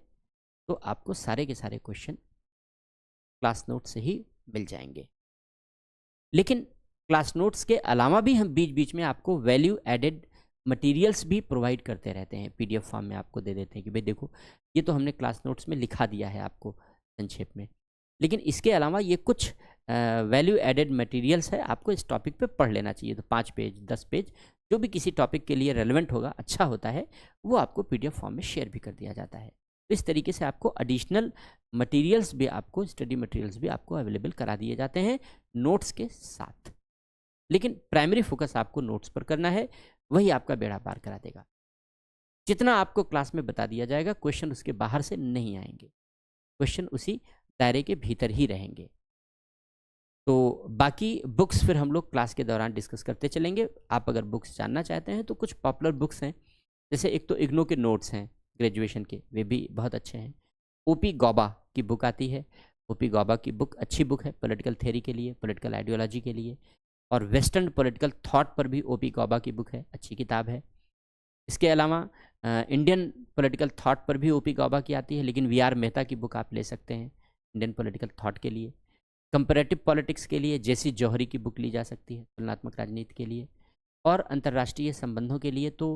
तो आपको सारे के सारे क्वेश्चन क्लास नोट से ही मिल जाएंगे। लेकिन क्लास नोट्स के अलावा भी हम बीच बीच में आपको वैल्यू एडेड मटेरियल्स भी प्रोवाइड करते रहते हैं। PDF फॉर्म में आपको दे देते हैं कि भाई देखो ये तो हमने क्लास नोट्स में लिखा दिया है आपको संक्षेप में, लेकिन इसके अलावा ये कुछ वैल्यू एडेड मटेरियल्स है, आपको इस टॉपिक पे पढ़ लेना चाहिए। तो 5 पेज 10 पेज जो भी किसी टॉपिक के लिए रेलेवेंट होगा, अच्छा होता है, वो आपको PDF फॉर्म में शेयर भी कर दिया जाता है। तो इस तरीके से आपको एडिशनल मटेरियल्स भी, आपको स्टडी मटेरियल्स भी आपको अवेलेबल करा दिए जाते हैं नोट्स के साथ। लेकिन प्राइमरी फोकस आपको नोट्स पर करना है, वही आपका बेड़ा पार करा देगा। जितना आपको क्लास में बता दिया जाएगा, क्वेश्चन उसके बाहर से नहीं आएंगे, क्वेश्चन उसी दायरे के भीतर ही रहेंगे। तो बाकी बुक्स फिर हम लोग क्लास के दौरान डिस्कस करते चलेंगे। आप अगर बुक्स जानना चाहते हैं तो कुछ पॉपुलर बुक्स हैं, जैसे एक तो इग्नो के नोट्स हैं, ग्रेजुएशन के, वे भी बहुत अच्छे हैं। ओपी गौबा की बुक आती है। ओपी गौबा की बुक अच्छी बुक है पॉलिटिकल थ्योरी के लिए, पॉलिटिकल आइडियोलॉजी के लिए, और वेस्टर्न पॉलिटिकल थॉट पर भी ओपी गौबा की बुक है, अच्छी किताब है। इसके अलावा इंडियन पॉलिटिकल थॉट पर भी ओपी गौबा की आती है, लेकिन वी आर मेहता की बुक आप ले सकते हैं इंडियन पॉलिटिकल थॉट के लिए। कंपैरेटिव पॉलिटिक्स के लिए जेसी जौहरी की बुक ली जा सकती है तुलनात्मक राजनीति के लिए। और अंतर्राष्ट्रीय संबंधों के लिए तो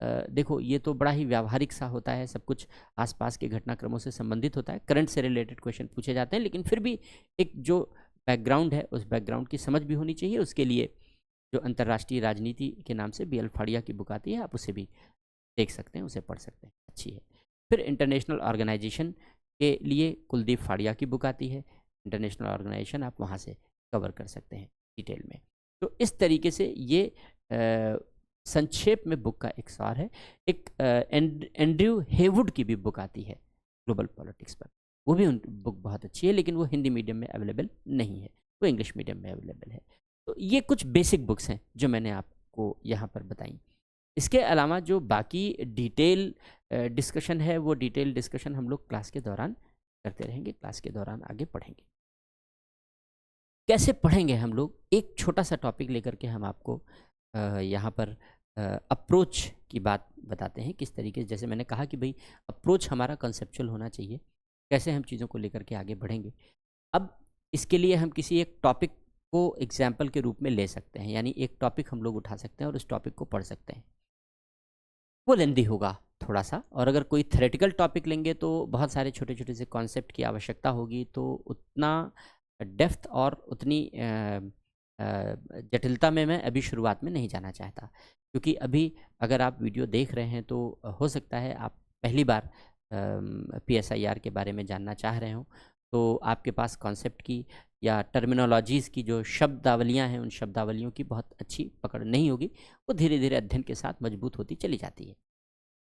देखो ये तो बड़ा ही व्यावहारिक सा होता है, सब कुछ आसपास के घटनाक्रमों से संबंधित होता है, करंट से रिलेटेड क्वेश्चन पूछे जाते हैं, लेकिन फिर भी एक जो बैकग्राउंड है उस बैकग्राउंड की समझ भी होनी चाहिए। उसके लिए जो अंतर्राष्ट्रीय राजनीति के नाम से BL फाड़िया की बुक आती है, आप उसे भी देख सकते हैं, उसे पढ़ सकते हैं, अच्छी है। फिर इंटरनेशनल ऑर्गेनाइजेशन के लिए कुलदीप फाड़िया की बुक आती है, इंटरनेशनल ऑर्गेनाइजेशन आप वहाँ से कवर कर सकते हैं डिटेल में। तो इस तरीके से ये संक्षेप में बुक का एक सार है। एक एंड्रयू हेवुड की भी बुक आती है ग्लोबल पॉलिटिक्स पर, वो भी बुक बहुत अच्छी है, लेकिन वो हिंदी मीडियम में अवेलेबल नहीं है, वो इंग्लिश मीडियम में अवेलेबल है। तो ये कुछ बेसिक बुक्स हैं जो मैंने आपको यहाँ पर बताई। इसके अलावा जो बाकी डिटेल डिस्कशन है, वो डिटेल डिस्कशन हम लोग क्लास के दौरान करते रहेंगे, क्लास के दौरान आगे पढ़ेंगे। कैसे पढ़ेंगे हम लोग, एक छोटा सा टॉपिक लेकर के हम आपको यहाँ पर अप्रोच की बात बताते हैं, किस तरीके से, जैसे मैंने कहा कि भाई अप्रोच हमारा कंसेप्चुअल होना चाहिए, कैसे हम चीज़ों को लेकर के आगे बढ़ेंगे। अब इसके लिए हम किसी एक टॉपिक को एग्जाम्पल के रूप में ले सकते हैं, यानी एक टॉपिक हम लोग उठा सकते हैं और उस टॉपिक को पढ़ सकते हैं। वो लेंदी होगा थोड़ा सा, और अगर कोई थ्योरेटिकल टॉपिक लेंगे तो बहुत सारे छोटे छोटे से कॉन्सेप्ट की आवश्यकता होगी, तो उतना डेप्थ और उतनी जटिलता में मैं अभी शुरुआत में नहीं जाना चाहता, क्योंकि अभी अगर आप वीडियो देख रहे हैं तो हो सकता है आप पहली बार PSIR के बारे में जानना चाह रहे हो, तो आपके पास कॉन्सेप्ट की या टर्मिनोलॉजीज़ की जो शब्दावलियाँ हैं, उन शब्दावलियों की बहुत अच्छी पकड़ नहीं होगी, वो धीरे धीरे अध्ययन के साथ मजबूत होती चली जाती है।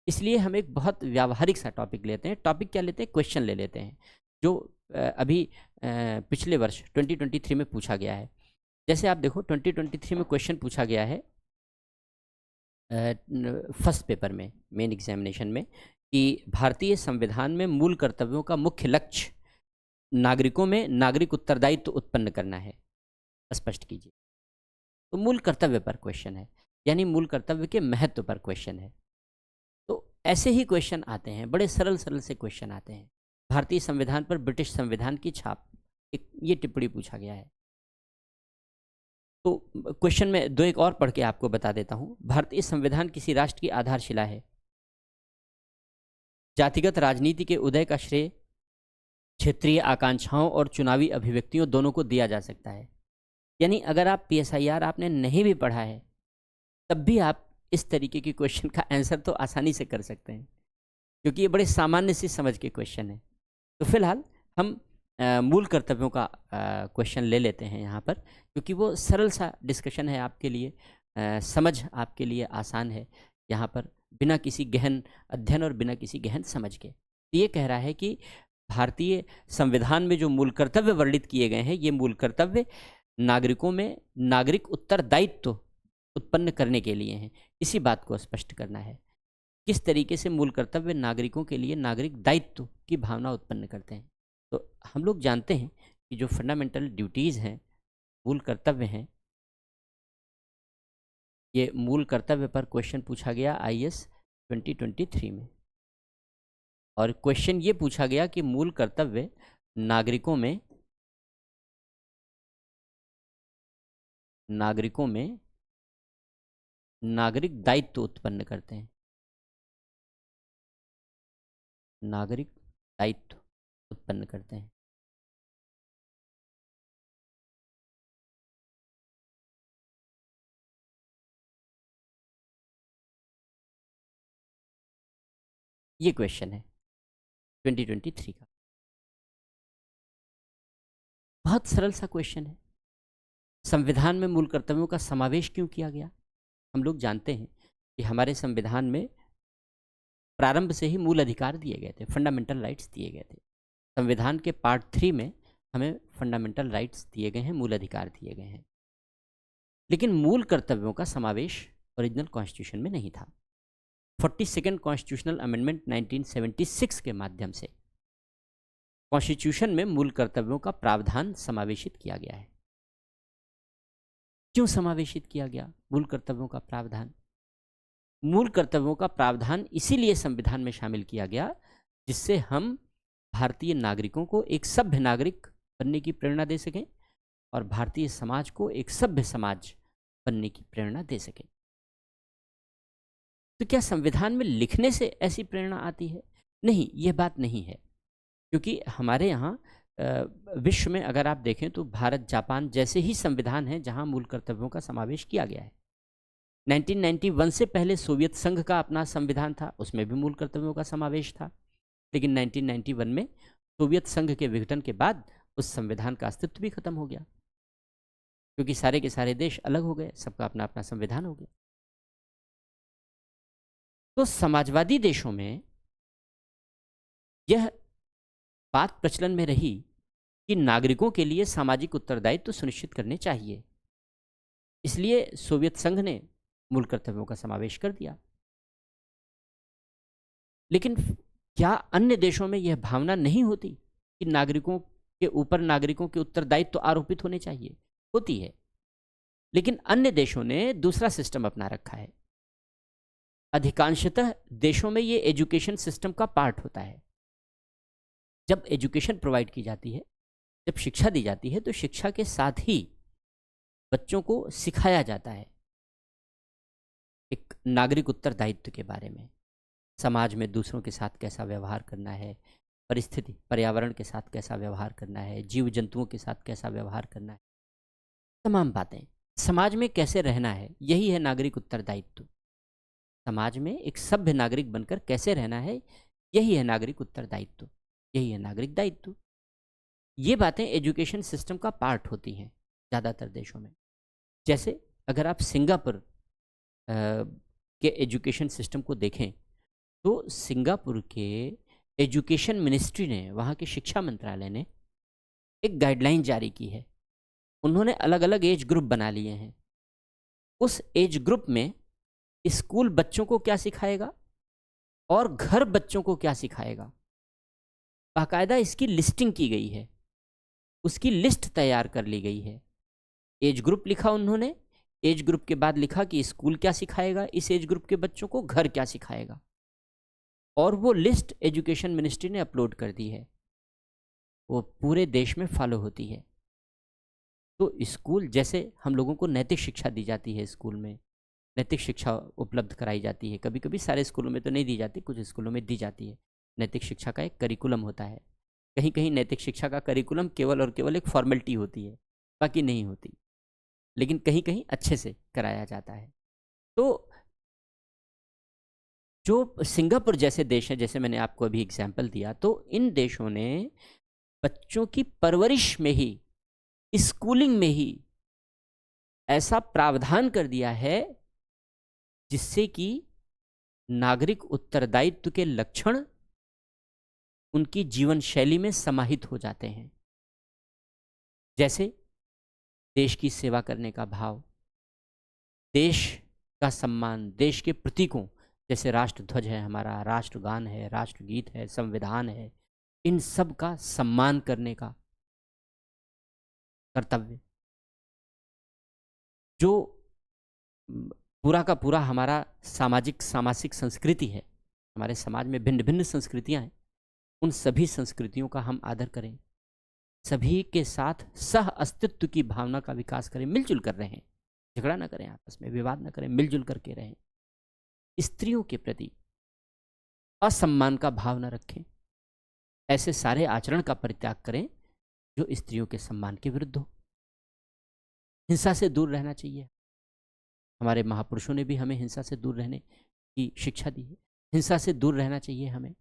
इसलिए हम एक बहुत व्यावहारिक सा टॉपिक लेते हैं। टॉपिक क्या लेते हैं, क्वेश्चन ले लेते हैं, जो अभी पिछले वर्ष 2023 में पूछा गया है। जैसे आप देखो 2023 में क्वेश्चन पूछा गया है फर्स्ट पेपर में, मेन एग्जामिनेशन में, कि भारतीय संविधान में मूल कर्तव्यों का मुख्य लक्ष्य नागरिकों में नागरिक उत्तरदायित्व उत्पन्न करना है, स्पष्ट कीजिए। तो मूल कर्तव्य पर क्वेश्चन है, यानी मूल कर्तव्य के महत्व पर क्वेश्चन है। तो ऐसे ही क्वेश्चन आते हैं, बड़े सरल सरल से क्वेश्चन आते हैं। भारतीय संविधान पर ब्रिटिश संविधान की छाप, ये टिप्पणी पूछा गया है। तो क्वेश्चन में दो एक और पढ़ के आपको बता देता हूँ। भारतीय संविधान किसी राष्ट्र की आधारशिला है। जातिगत राजनीति के उदय का श्रेय क्षेत्रीय आकांक्षाओं और चुनावी अभिव्यक्तियों दोनों को दिया जा सकता है। यानी अगर आप PSIR आपने नहीं भी पढ़ा है, तब भी आप इस तरीके के क्वेश्चन का आंसर तो आसानी से कर सकते हैं, क्योंकि ये बड़े सामान्य सी समझ के क्वेश्चन है। तो फिलहाल हम मूल कर्तव्यों का क्वेश्चन ले लेते हैं यहाँ पर, क्योंकि वो सरल सा डिस्कशन है आपके लिए, समझ आपके लिए आसान है यहाँ पर, बिना किसी गहन अध्ययन और बिना किसी गहन समझ के। ये कह रहा है कि भारतीय संविधान में जो मूल कर्तव्य वर्णित किए गए हैं, ये मूल कर्तव्य नागरिकों में नागरिक उत्तरदायित्व उत्पन्न करने के लिए हैं। इसी बात को स्पष्ट करना है, किस तरीके से मूल कर्तव्य नागरिकों के लिए नागरिक दायित्व की भावना उत्पन्न करते हैं। तो हम लोग जानते हैं कि जो फंडामेंटल ड्यूटीज़ हैं, मूल कर्तव्य हैं, ये मूल कर्तव्य पर क्वेश्चन पूछा गया IAS 2023 में, और क्वेश्चन ये पूछा गया कि मूल कर्तव्य नागरिकों में नागरिक दायित्व उत्पन्न करते हैं, नागरिक दायित्व उत्पन्न करते हैं। ये क्वेश्चन है 2023 का, बहुत सरल सा क्वेश्चन है। संविधान में मूल कर्तव्यों का समावेश क्यों किया गया? हम लोग जानते हैं कि हमारे संविधान में प्रारंभ से ही मूल अधिकार दिए गए थे, फंडामेंटल राइट्स दिए गए थे। संविधान के पार्ट 3 में हमें फंडामेंटल राइट्स दिए गए हैं, मूल अधिकार दिए गए हैं, लेकिन मूल कर्तव्यों का समावेश ओरिजिनल कॉन्स्टिट्यूशन में नहीं था। 42nd कॉन्स्टिट्यूशनल अमेंडमेंट 1976 के माध्यम से कॉन्स्टिट्यूशन में मूल कर्तव्यों का प्रावधान समावेशित किया गया है। क्यों समावेशित किया गया मूल कर्तव्यों का प्रावधान? मूल कर्तव्यों का प्रावधान इसीलिए संविधान में शामिल किया गया जिससे हम भारतीय नागरिकों को एक सभ्य नागरिक बनने की प्रेरणा दे सकें और भारतीय समाज को एक सभ्य समाज बनने की प्रेरणा दे सकें। तो क्या संविधान में लिखने से ऐसी प्रेरणा आती है? नहीं, यह बात नहीं है, क्योंकि हमारे यहाँ विश्व में अगर आप देखें तो भारत, जापान जैसे ही संविधान हैं जहाँ मूल कर्तव्यों का समावेश किया गया है। 1991 से पहले सोवियत संघ का अपना संविधान था, उसमें भी मूल कर्तव्यों का समावेश था, लेकिन 1991 में सोवियत संघ के विघटन के बाद उस संविधान का अस्तित्व भी खत्म हो गया, क्योंकि सारे के सारे देश अलग हो गए, सबका अपना अपना संविधान हो गया। तो समाजवादी देशों में यह बात प्रचलन में रही कि नागरिकों के लिए सामाजिक उत्तरदायित्व तो सुनिश्चित करने चाहिए, इसलिए सोवियत संघ ने मूल कर्तव्यों का समावेश कर दिया। लेकिन क्या अन्य देशों में यह भावना नहीं होती कि नागरिकों के ऊपर नागरिकों के उत्तरदायित्व तो आरोपित होने चाहिए? होती है, लेकिन अन्य देशों ने दूसरा सिस्टम अपना रखा है। अधिकांशतः देशों में ये एजुकेशन सिस्टम का पार्ट होता है। जब एजुकेशन प्रोवाइड की जाती है, जब शिक्षा दी जाती है, तो शिक्षा के साथ ही बच्चों को सिखाया जाता है एक नागरिक उत्तरदायित्व के बारे में, समाज में दूसरों के साथ कैसा व्यवहार करना है, परिस्थिति पर्यावरण के साथ कैसा व्यवहार करना है, जीव जंतुओं के साथ कैसा व्यवहार करना है, तमाम बातें समाज में कैसे रहना है, यही है नागरिक उत्तरदायित्व। समाज में एक सभ्य नागरिक बनकर कैसे रहना है, यही है नागरिक उत्तरदायित्व, यही है नागरिक दायित्व। ये बातें एजुकेशन सिस्टम का पार्ट होती हैं ज़्यादातर देशों में। जैसे अगर आप सिंगापुर के एजुकेशन सिस्टम को देखें तो सिंगापुर के एजुकेशन मिनिस्ट्री ने, वहाँ के शिक्षा मंत्रालय ने एक गाइडलाइन जारी की है। उन्होंने अलग अलग एज ग्रुप बना लिए हैं। उस एज ग्रुप में स्कूल बच्चों को क्या सिखाएगा और घर बच्चों को क्या सिखाएगा, बाकायदा इसकी लिस्टिंग की गई है, उसकी लिस्ट तैयार कर ली गई है। एज ग्रुप लिखा उन्होंने, एज ग्रुप के बाद लिखा कि स्कूल क्या सिखाएगा इस एज ग्रुप के बच्चों को, घर क्या सिखाएगा, और वो लिस्ट एजुकेशन मिनिस्ट्री ने अपलोड कर दी है। वो पूरे देश में फॉलो होती है। तो स्कूल, जैसे हम लोगों को नैतिक शिक्षा दी जाती है, स्कूल में नैतिक शिक्षा उपलब्ध कराई जाती है, कभी कभी सारे स्कूलों में तो नहीं दी जाती, कुछ स्कूलों में दी जाती है। नैतिक शिक्षा का एक करिकुलम होता है। कहीं कहीं नैतिक शिक्षा का करिकुलम केवल और केवल एक फॉर्मेलिटी होती है, बाकी नहीं होती, लेकिन कहीं कहीं अच्छे से कराया जाता है। तो जो सिंगापुर जैसे देश हैं, जैसे मैंने आपको अभी एग्जाम्पल दिया, तो इन देशों ने बच्चों की परवरिश में ही, स्कूलिंग में ही ऐसा प्रावधान कर दिया है जिससे कि नागरिक उत्तरदायित्व के लक्षण उनकी जीवन शैली में समाहित हो जाते हैं। जैसे देश की सेवा करने का भाव, देश का सम्मान, देश के प्रतीकों जैसे राष्ट्रध्वज है हमारा, राष्ट्रगान है, राष्ट्रगीत है, संविधान है, इन सब का सम्मान करने का कर्तव्य, जो पूरा का पूरा हमारा सामाजिक संस्कृति है। हमारे समाज में भिन्न भिन्न संस्कृतियां हैं, उन सभी संस्कृतियों का हम आदर करें, सभी के साथ सह अस्तित्व की भावना का विकास करें, मिलजुल कर रहें, झगड़ा ना करें, आपस में विवाद ना करें, मिलजुल करके रहें। स्त्रियों के प्रति असम्मान का भाव न रखें, ऐसे सारे आचरण का परित्याग करें जो स्त्रियों के सम्मान के विरुद्ध हो। हिंसा से दूर रहना चाहिए। हमारे महापुरुषों ने भी हमें हिंसा से दूर रहने की शिक्षा दी है। हिंसा से दूर रहना चाहिए हमें।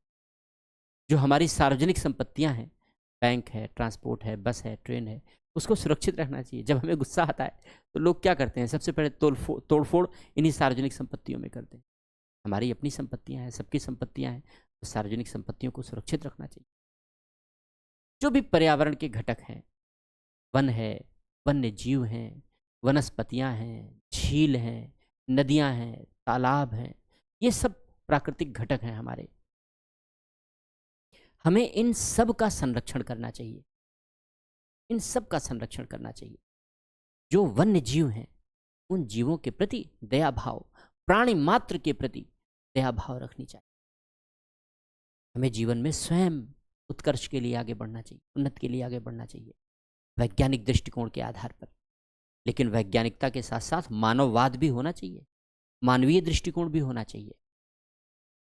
जो हमारी सार्वजनिक संपत्तियां हैं, बैंक है, ट्रांसपोर्ट है, बस है, ट्रेन है, उसको सुरक्षित रखना चाहिए। जब हमें गुस्सा आता है तो लोग क्या करते हैं, सबसे पहले तोड़फोड़ इन्हीं सार्वजनिक संपत्तियों में करते हैं। हमारी अपनी संपत्तियां हैं, सबकी संपत्तियां हैं, तो सार्वजनिक संपत्तियों को सुरक्षित रखना चाहिए। जो भी पर्यावरण के घटक हैं, वन है, वन्य जीव हैं, वनस्पतियां हैं, झील हैं, नदियां हैं, तालाब हैं, ये सब प्राकृतिक घटक हैं हमारे। हमें इन सब का संरक्षण करना चाहिए, इन सब का संरक्षण करना चाहिए। जो वन्य जीव हैं उन जीवों के प्रति दया भाव, प्राणी मात्र के प्रति दया भाव रखनी चाहिए। हमें जीवन में स्वयं उत्कर्ष के लिए आगे बढ़ना चाहिए, उन्नति के लिए आगे बढ़ना चाहिए वैज्ञानिक दृष्टिकोण के आधार पर। लेकिन वैज्ञानिकता के साथ साथ मानववाद भी होना चाहिए, मानवीय दृष्टिकोण भी होना चाहिए,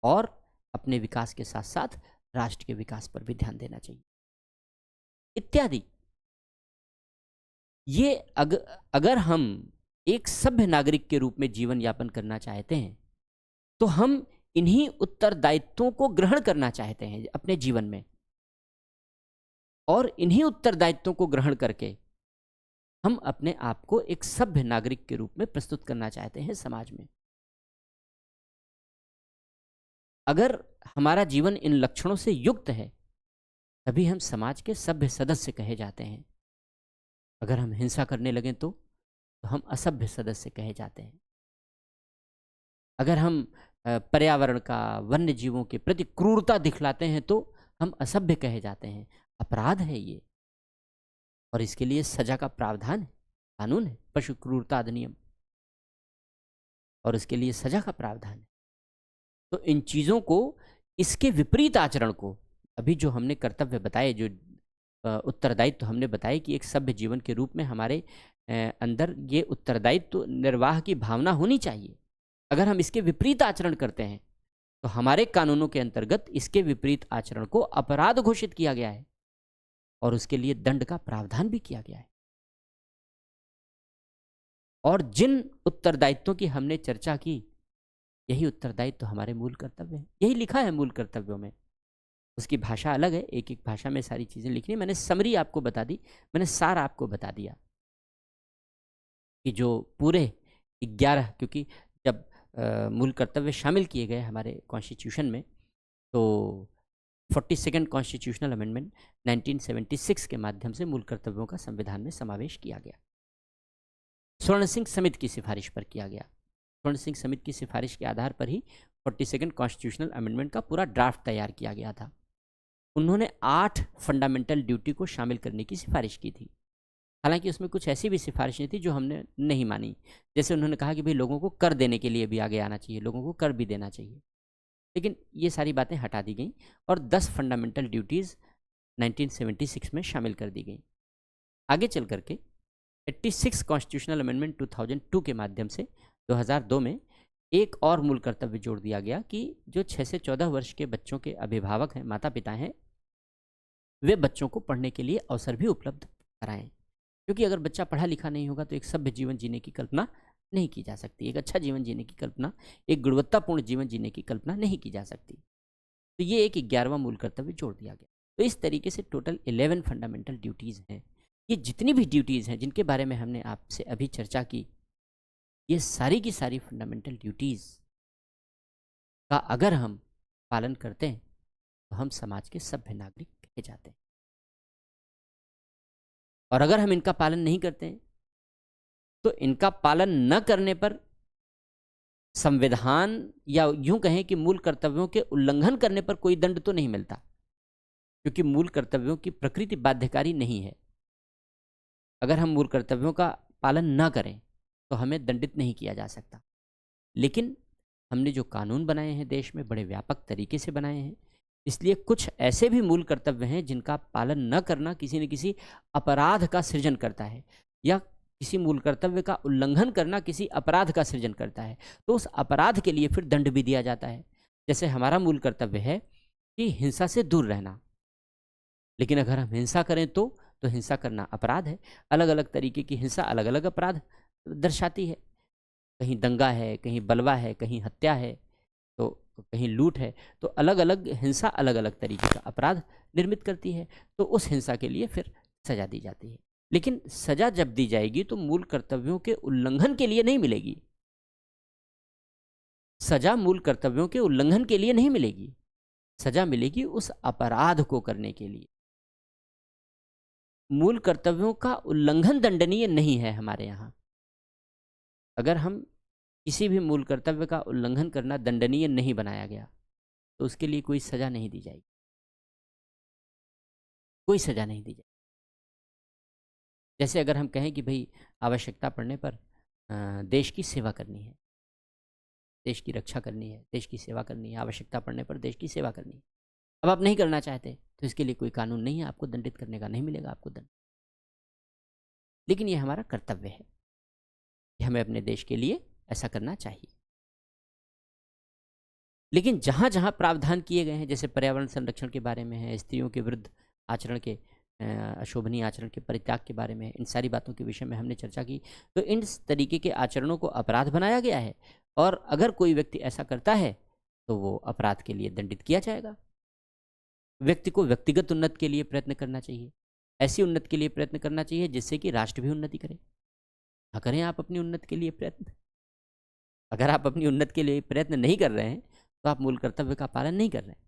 और अपने विकास के साथ साथ राष्ट्र के विकास पर भी ध्यान देना चाहिए इत्यादि। ये अगर हम एक सभ्य नागरिक के रूप में जीवन यापन करना चाहते हैं तो हम इन्हीं उत्तरदायित्वों को ग्रहण करना चाहते हैं अपने जीवन में, और इन्हीं उत्तरदायित्वों को ग्रहण करके हम अपने आप को एक सभ्य नागरिक के रूप में प्रस्तुत करना चाहते हैं समाज में। अगर हमारा जीवन इन लक्षणों से युक्त है तभी हम समाज के सभ्य सदस्य कहे जाते हैं। अगर हम हिंसा करने लगें तो हम असभ्य सदस्य कहे जाते हैं। अगर हम पर्यावरण का, वन्य जीवों के प्रति क्रूरता दिखलाते हैं तो हम असभ्य कहे जाते हैं। अपराध है ये, और इसके लिए सजा का प्रावधान है, कानून है, पशु क्रूरता अधिनियम, और इसके लिए सजा का प्रावधान है। तो इन चीज़ों को, इसके विपरीत आचरण को, अभी जो हमने कर्तव्य बताए, जो उत्तरदायित्व हमने बताए कि एक सभ्य जीवन के रूप में हमारे अंदर ये उत्तरदायित्व निर्वाह की भावना होनी चाहिए। अगर हम इसके विपरीत आचरण करते हैं तो हमारे कानूनों के अंतर्गत इसके विपरीत आचरण को अपराध घोषित किया गया है और उसके लिए दंड का प्रावधान भी किया गया है। और जिन उत्तरदायित्वों की हमने चर्चा की, यही उत्तरदायित्व हमारे मूल कर्तव्य है। यही लिखा है मूल कर्तव्यों में। उसकी भाषा अलग है, एक एक भाषा में सारी चीज़ें लिखनी। मैंने समरी आपको बता दी, मैंने सार आपको बता दिया कि जो पूरे 11, क्योंकि जब मूल कर्तव्य शामिल किए गए हमारे कॉन्स्टिट्यूशन में तो 42nd कॉन्स्टिट्यूशनल अमेंडमेंट 1976 के माध्यम से मूल कर्तव्यों का संविधान में समावेश किया गया। स्वर्ण सिंह समिति की सिफारिश पर किया गया। स्वर्ण सिंह समिति की सिफारिश के आधार पर ही 42nd कॉन्स्टिट्यूशनल अमेंडमेंट का पूरा ड्राफ्ट तैयार किया गया था। उन्होंने 8 फंडामेंटल ड्यूटी को शामिल करने की सिफारिश की थी। हालांकि उसमें कुछ ऐसी भी सिफारिशें थी जो हमने नहीं मानी। जैसे उन्होंने कहा कि भाई लोगों को कर देने के लिए भी आगे आना चाहिए, लोगों को कर भी देना चाहिए, लेकिन ये सारी बातें हटा दी गई और 10 फंडामेंटल ड्यूटीज़ 1976 में शामिल कर दी गई। आगे चल करके 86 कॉन्स्टिट्यूशनल अमेंडमेंट 2002 के माध्यम से 2002 में एक और मूल कर्तव्य जोड़ दिया गया कि जो 6 से 14 वर्ष के बच्चों के अभिभावक हैं, माता पिता हैं, वे बच्चों को पढ़ने के लिए अवसर भी उपलब्ध कराएं। क्योंकि अगर बच्चा पढ़ा लिखा नहीं होगा तो एक सभ्य जीवन जीने की कल्पना नहीं की जा सकती, एक अच्छा जीवन जीने की कल्पना, एक गुणवत्तापूर्ण जीवन जीने की कल्पना नहीं की जा सकती। तो ये एक 11वां मूल कर्तव्य जोड़ दिया गया। तो इस तरीके से टोटल 11 फंडामेंटल ड्यूटीज़ हैं। ये जितनी भी ड्यूटीज़ हैं जिनके बारे में हमने आपसे अभी चर्चा की, ये सारी की सारी फंडामेंटल ड्यूटीज़ का अगर हम पालन करते हैं तो हम समाज के सभ्य नागरिक कहे जाते हैं। और अगर हम इनका पालन नहीं करते हैं तो इनका पालन न करने पर संविधान या यूं कहें कि मूल कर्तव्यों के उल्लंघन करने पर कोई दंड तो नहीं मिलता, क्योंकि मूल कर्तव्यों की प्रकृति बाध्यकारी नहीं है। अगर हम मूल कर्तव्यों का पालन न करें तो हमें दंडित नहीं किया जा सकता। लेकिन हमने जो कानून बनाए हैं देश में बड़े व्यापक तरीके से बनाए हैं, इसलिए कुछ ऐसे भी मूल कर्तव्य हैं जिनका पालन न करना किसी न किसी अपराध का सृजन करता है, या किसी मूल कर्तव्य का उल्लंघन करना किसी अपराध का सृजन करता है। तो उस अपराध के लिए फिर दंड भी दिया जाता है। जैसे हमारा मूल कर्तव्य है कि हिंसा से दूर रहना, लेकिन अगर हम हिंसा करें तो हिंसा करना अपराध है। अलग अलग तरीके की हिंसा अलग अलग अपराध दर्शाती है। कहीं दंगा है, कहीं बलवा है, कहीं हत्या है, तो कहीं लूट है। तो अलग अलग हिंसा अलग अलग तरीके का अपराध निर्मित करती है। तो उस हिंसा के लिए फिर सजा दी जाती है। लेकिन सजा जब दी जाएगी तो मूल कर्तव्यों के उल्लंघन के लिए नहीं मिलेगी। सजा मूल कर्तव्यों के उल्लंघन के लिए नहीं मिलेगी, सजा मिलेगी उस अपराध को करने के लिए। मूल कर्तव्यों का उल्लंघन दंडनीय नहीं है हमारे यहाँ। अगर हम किसी भी मूल कर्तव्य का उल्लंघन करना दंडनीय नहीं बनाया गया तो उसके लिए कोई सजा नहीं दी जाएगी, कोई सजा नहीं दी जाएगी। जैसे अगर हम कहें कि भाई आवश्यकता पड़ने पर देश की सेवा करनी है, देश की रक्षा करनी है, देश की सेवा करनी है, आवश्यकता पड़ने पर देश की सेवा करनी है। अब आप नहीं करना चाहते तो इसके लिए कोई कानून नहीं है आपको दंडित करने का, नहीं मिलेगा आपको दंड। लेकिन ये हमारा कर्तव्य है कि हमें अपने देश के लिए ऐसा करना चाहिए। लेकिन जहाँ जहाँ प्रावधान किए गए हैं, जैसे पर्यावरण संरक्षण के बारे में है, स्त्रियों के विरुद्ध आचरण के अशोभनीय आचरण के परित्याग के बारे में, इन सारी बातों के विषय में हमने चर्चा की। तो इन तरीके के आचरणों को अपराध बनाया गया है और अगर कोई व्यक्ति ऐसा करता है तो वो अपराध के लिए दंडित किया जाएगा। व्यक्ति को व्यक्तिगत उन्नति के लिए प्रयत्न करना चाहिए, ऐसी उन्नति के लिए प्रयत्न करना चाहिए जिससे कि राष्ट्र भी उन्नति करे। हाँ, करें आप अपनी उन्नति के लिए प्रयत्न। अगर आप अपनी उन्नति के लिए प्रयत्न नहीं कर रहे हैं तो आप मूल कर्तव्य का पालन नहीं कर रहे हैं।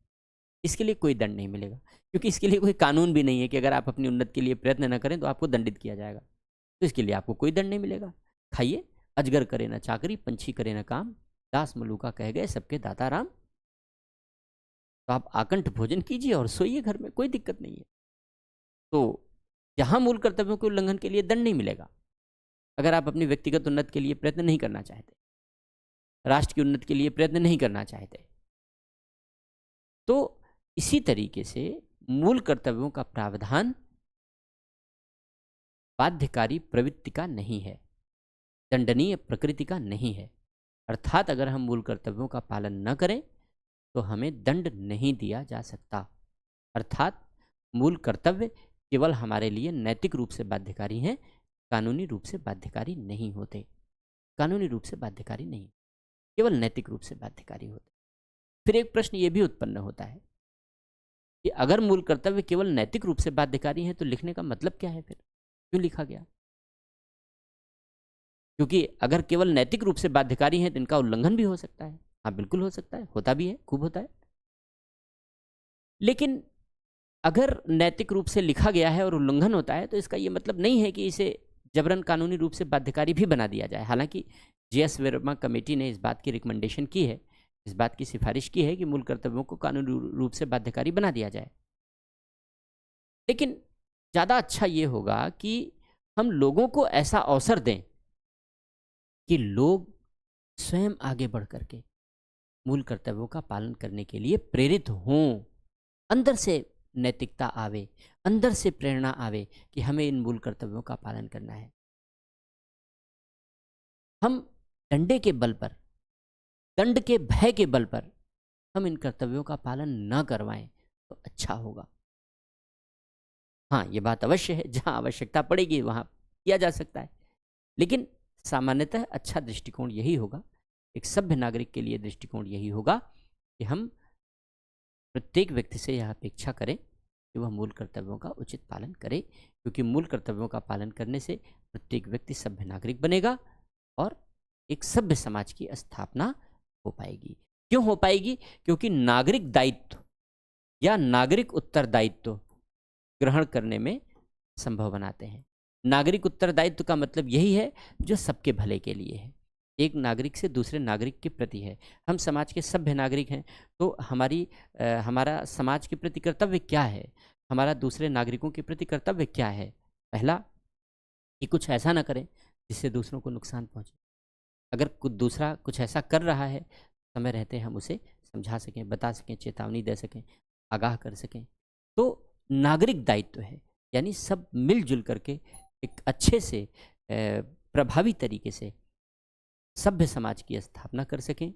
इसके लिए कोई दंड नहीं मिलेगा, क्योंकि इसके लिए कोई कानून भी नहीं है कि अगर आप अपनी उन्नति के लिए प्रयत्न न करें तो आपको दंडित किया जाएगा। तो इसके लिए आपको कोई दंड नहीं मिलेगा। खाइए, अजगर करे न चाकरी, पंछी करे न काम, दास मलूका कह गए सबके दाता राम। तो आप आकंठ भोजन कीजिए और सोइए घर में, कोई दिक्कत नहीं है। तो यहाँ मूल कर्तव्यों के उल्लंघन के लिए दंड नहीं मिलेगा अगर आप अपनी व्यक्तिगत उन्नति के लिए प्रयत्न नहीं करना चाहते, राष्ट्र की उन्नति के लिए प्रयत्न नहीं करना चाहते। तो इसी तरीके से मूल कर्तव्यों का प्रावधान बाध्यकारी प्रवृत्ति का नहीं है, दंडनीय प्रकृति का नहीं है। अर्थात अगर हम मूल कर्तव्यों का पालन न करें तो हमें दंड नहीं दिया जा सकता। अर्थात मूल कर्तव्य केवल हमारे लिए नैतिक रूप से बाध्यकारी हैं, कानूनी रूप से बाध्यकारी नहीं होते। कानूनी रूप से बाध्यकारी नहीं, केवल नैतिक रूप से बाध्यकारी होते। फिर एक प्रश्न ये भी उत्पन्न होता है कि अगर मूल कर्तव्य केवल नैतिक रूप से बाध्यकारी हैं तो लिखने का मतलब क्या है, फिर क्यों लिखा गया? क्योंकि अगर केवल नैतिक रूप से बाध्यकारी हैं तो इनका उल्लंघन भी हो सकता है। हाँ, बिल्कुल हो सकता है, होता भी है, खूब होता है। लेकिन अगर नैतिक रूप से लिखा गया है और उल्लंघन होता है तो इसका ये मतलब नहीं है कि इसे जबरन कानूनी रूप से बाध्यकारी भी बना दिया जाए। हालांकि JS वर्मा कमेटी ने इस बात की रिकमेंडेशन की है, इस बात की सिफारिश की है कि मूल कर्तव्यों को कानूनी रूप से बाध्यकारी बना दिया जाए। लेकिन ज़्यादा अच्छा ये होगा कि हम लोगों को ऐसा अवसर दें कि लोग स्वयं आगे बढ़ करके मूल कर्तव्यों का पालन करने के लिए प्रेरित हों, अंदर से नैतिकता आवे, अंदर से प्रेरणा आवे कि हमें इन मूल कर्तव्यों का पालन करना है। हम डंडे के बल पर, दंड के भय के बल पर हम इन कर्तव्यों का पालन न करवाएं तो अच्छा होगा। हाँ, ये बात अवश्य है, जहाँ आवश्यकता पड़ेगी वहाँ किया जा सकता है, लेकिन सामान्यतः अच्छा दृष्टिकोण यही होगा, एक सभ्य नागरिक के लिए दृष्टिकोण यही होगा कि हम प्रत्येक व्यक्ति से यह अपेक्षा करें कि वह मूल कर्तव्यों का उचित पालन करे, क्योंकि मूल कर्तव्यों का पालन करने से प्रत्येक व्यक्ति सभ्य नागरिक बनेगा और एक सभ्य समाज की स्थापना हो पाएगी। क्यों हो पाएगी? क्योंकि नागरिक दायित्व या नागरिक उत्तरदायित्व ग्रहण करने में संभव बनाते हैं। नागरिक उत्तरदायित्व का मतलब यही है जो सबके भले के लिए है, एक नागरिक से दूसरे नागरिक के प्रति है। हम समाज के सभ्य नागरिक हैं तो हमारा समाज के प्रति कर्तव्य क्या है, हमारा दूसरे नागरिकों के प्रति कर्तव्य क्या है? पहला, कि कुछ ऐसा ना करें जिससे दूसरों को नुकसान पहुंचे। अगर दूसरा कुछ ऐसा कर रहा है, समय रहते हम उसे समझा सकें, बता सकें, चेतावनी दे सकें, आगाह कर सकें। तो नागरिक दायित्व है, यानी सब मिलजुल करके एक अच्छे से प्रभावी तरीके से सभ्य समाज की स्थापना कर सकें,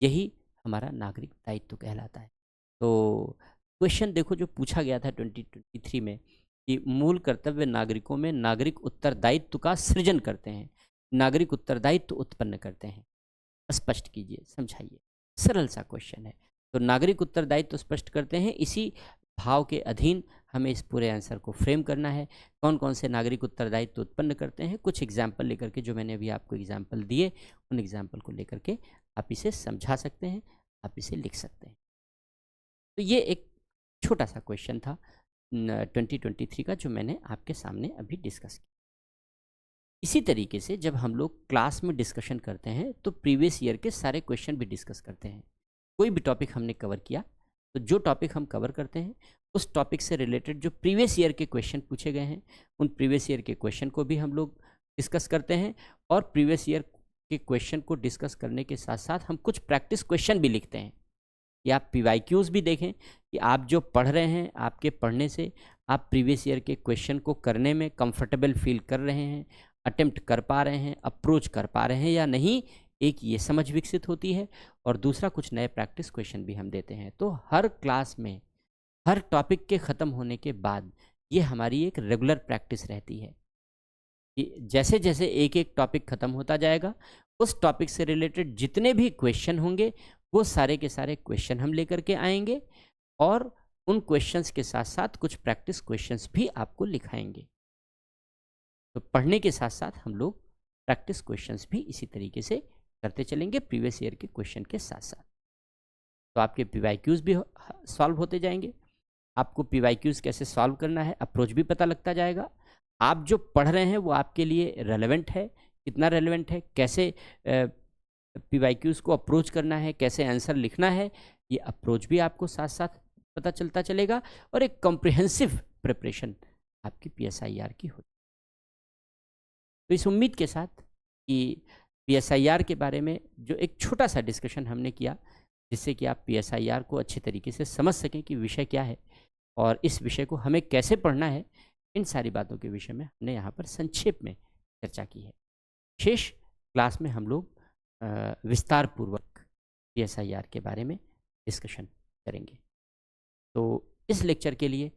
यही हमारा नागरिक दायित्व कहलाता है। तो क्वेश्चन देखो जो पूछा गया था 2023 में कि मूल कर्तव्य नागरिकों में नागरिक उत्तरदायित्व का सृजन करते हैं, नागरिक उत्तरदायित्व उत्पन्न करते हैं। स्पष्ट कीजिए, समझाइए। सरल सा क्वेश्चन है। तो नागरिक उत्तरदायित्व स्पष्ट करते हैं, इसी भाव के अधीन हमें इस पूरे आंसर को फ्रेम करना है। कौन कौन से नागरिक उत्तरदायित्व उत्पन्न करते हैं, कुछ एग्जाम्पल लेकर के, जो मैंने अभी आपको एग्जाम्पल दिए, उन एग्जाम्पल को लेकर के आप इसे समझा सकते हैं, आप इसे लिख सकते हैं। तो ये एक छोटा सा क्वेश्चन था 2023 का जो मैंने आपके सामने अभी डिस्कस किया। इसी तरीके से जब हम लोग क्लास में डिस्कशन करते हैं तो प्रीवियस ईयर के सारे क्वेश्चन भी डिस्कस करते हैं। कोई भी टॉपिक हमने कवर किया तो जो टॉपिक हम कवर करते हैं उस टॉपिक से रिलेटेड जो प्रीवियस ईयर के क्वेश्चन पूछे गए हैं उन प्रीवियस ईयर के क्वेश्चन को भी हम लोग डिस्कस करते हैं। और प्रीवियस ईयर के क्वेश्चन को डिस्कस करने के साथ साथ हम कुछ प्रैक्टिस क्वेश्चन भी लिखते हैं कि आप PYQs भी देखें कि आप जो पढ़ रहे हैं आपके पढ़ने से आप प्रीवियस ईयर के क्वेश्चन को करने में कंफर्टेबल फील कर रहे हैं, अटेम्प्ट कर पा रहे हैं, अप्रोच कर पा रहे हैं या नहीं, एक ये समझ विकसित होती है। और दूसरा कुछ नए प्रैक्टिस क्वेश्चन भी हम देते हैं। तो हर क्लास में हर टॉपिक के ख़त्म होने के बाद ये हमारी एक रेगुलर प्रैक्टिस रहती है कि जैसे जैसे एक एक टॉपिक ख़त्म होता जाएगा उस टॉपिक से रिलेटेड जितने भी क्वेश्चन होंगे वो सारे के सारे क्वेश्चन हम लेकर के आएंगे और उन क्वेश्चंस के साथ साथ कुछ प्रैक्टिस क्वेश्चंस भी आपको लिखाएंगे। तो पढ़ने के साथ साथ हम लोग प्रैक्टिस क्वेश्चंस भी इसी तरीके से करते चलेंगे प्रीवियस ईयर के क्वेश्चन के साथ साथ। तो आपके PYQs भी सॉल्व होते जाएंगे। आपको PYQs कैसे सॉल्व करना है अप्रोच भी पता लगता जाएगा। आप जो पढ़ रहे हैं वो आपके लिए रेलेवेंट है, कितना रेलेवेंट है, कैसे PYQs को अप्रोच करना है, कैसे आंसर लिखना है, ये अप्रोच भी आपको साथ साथ पता चलता चलेगा और एक कॉम्प्रिहेंसिव प्रिपरेशन आपकी PSIR की होगी। तो इस उम्मीद के साथ कि PSIR के बारे में जो एक छोटा सा डिस्कशन हमने किया जिससे कि आप PSIR को अच्छे तरीके से समझ सकें कि विषय क्या है और इस विषय को हमें कैसे पढ़ना है, इन सारी बातों के विषय में हमने यहाँ पर संक्षेप में चर्चा की है। शेष क्लास में हम लोग विस्तार पूर्वक PSIR के बारे में डिस्कशन करेंगे। तो इस लेक्चर के लिए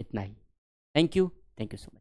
इतना ही। Thank you so much.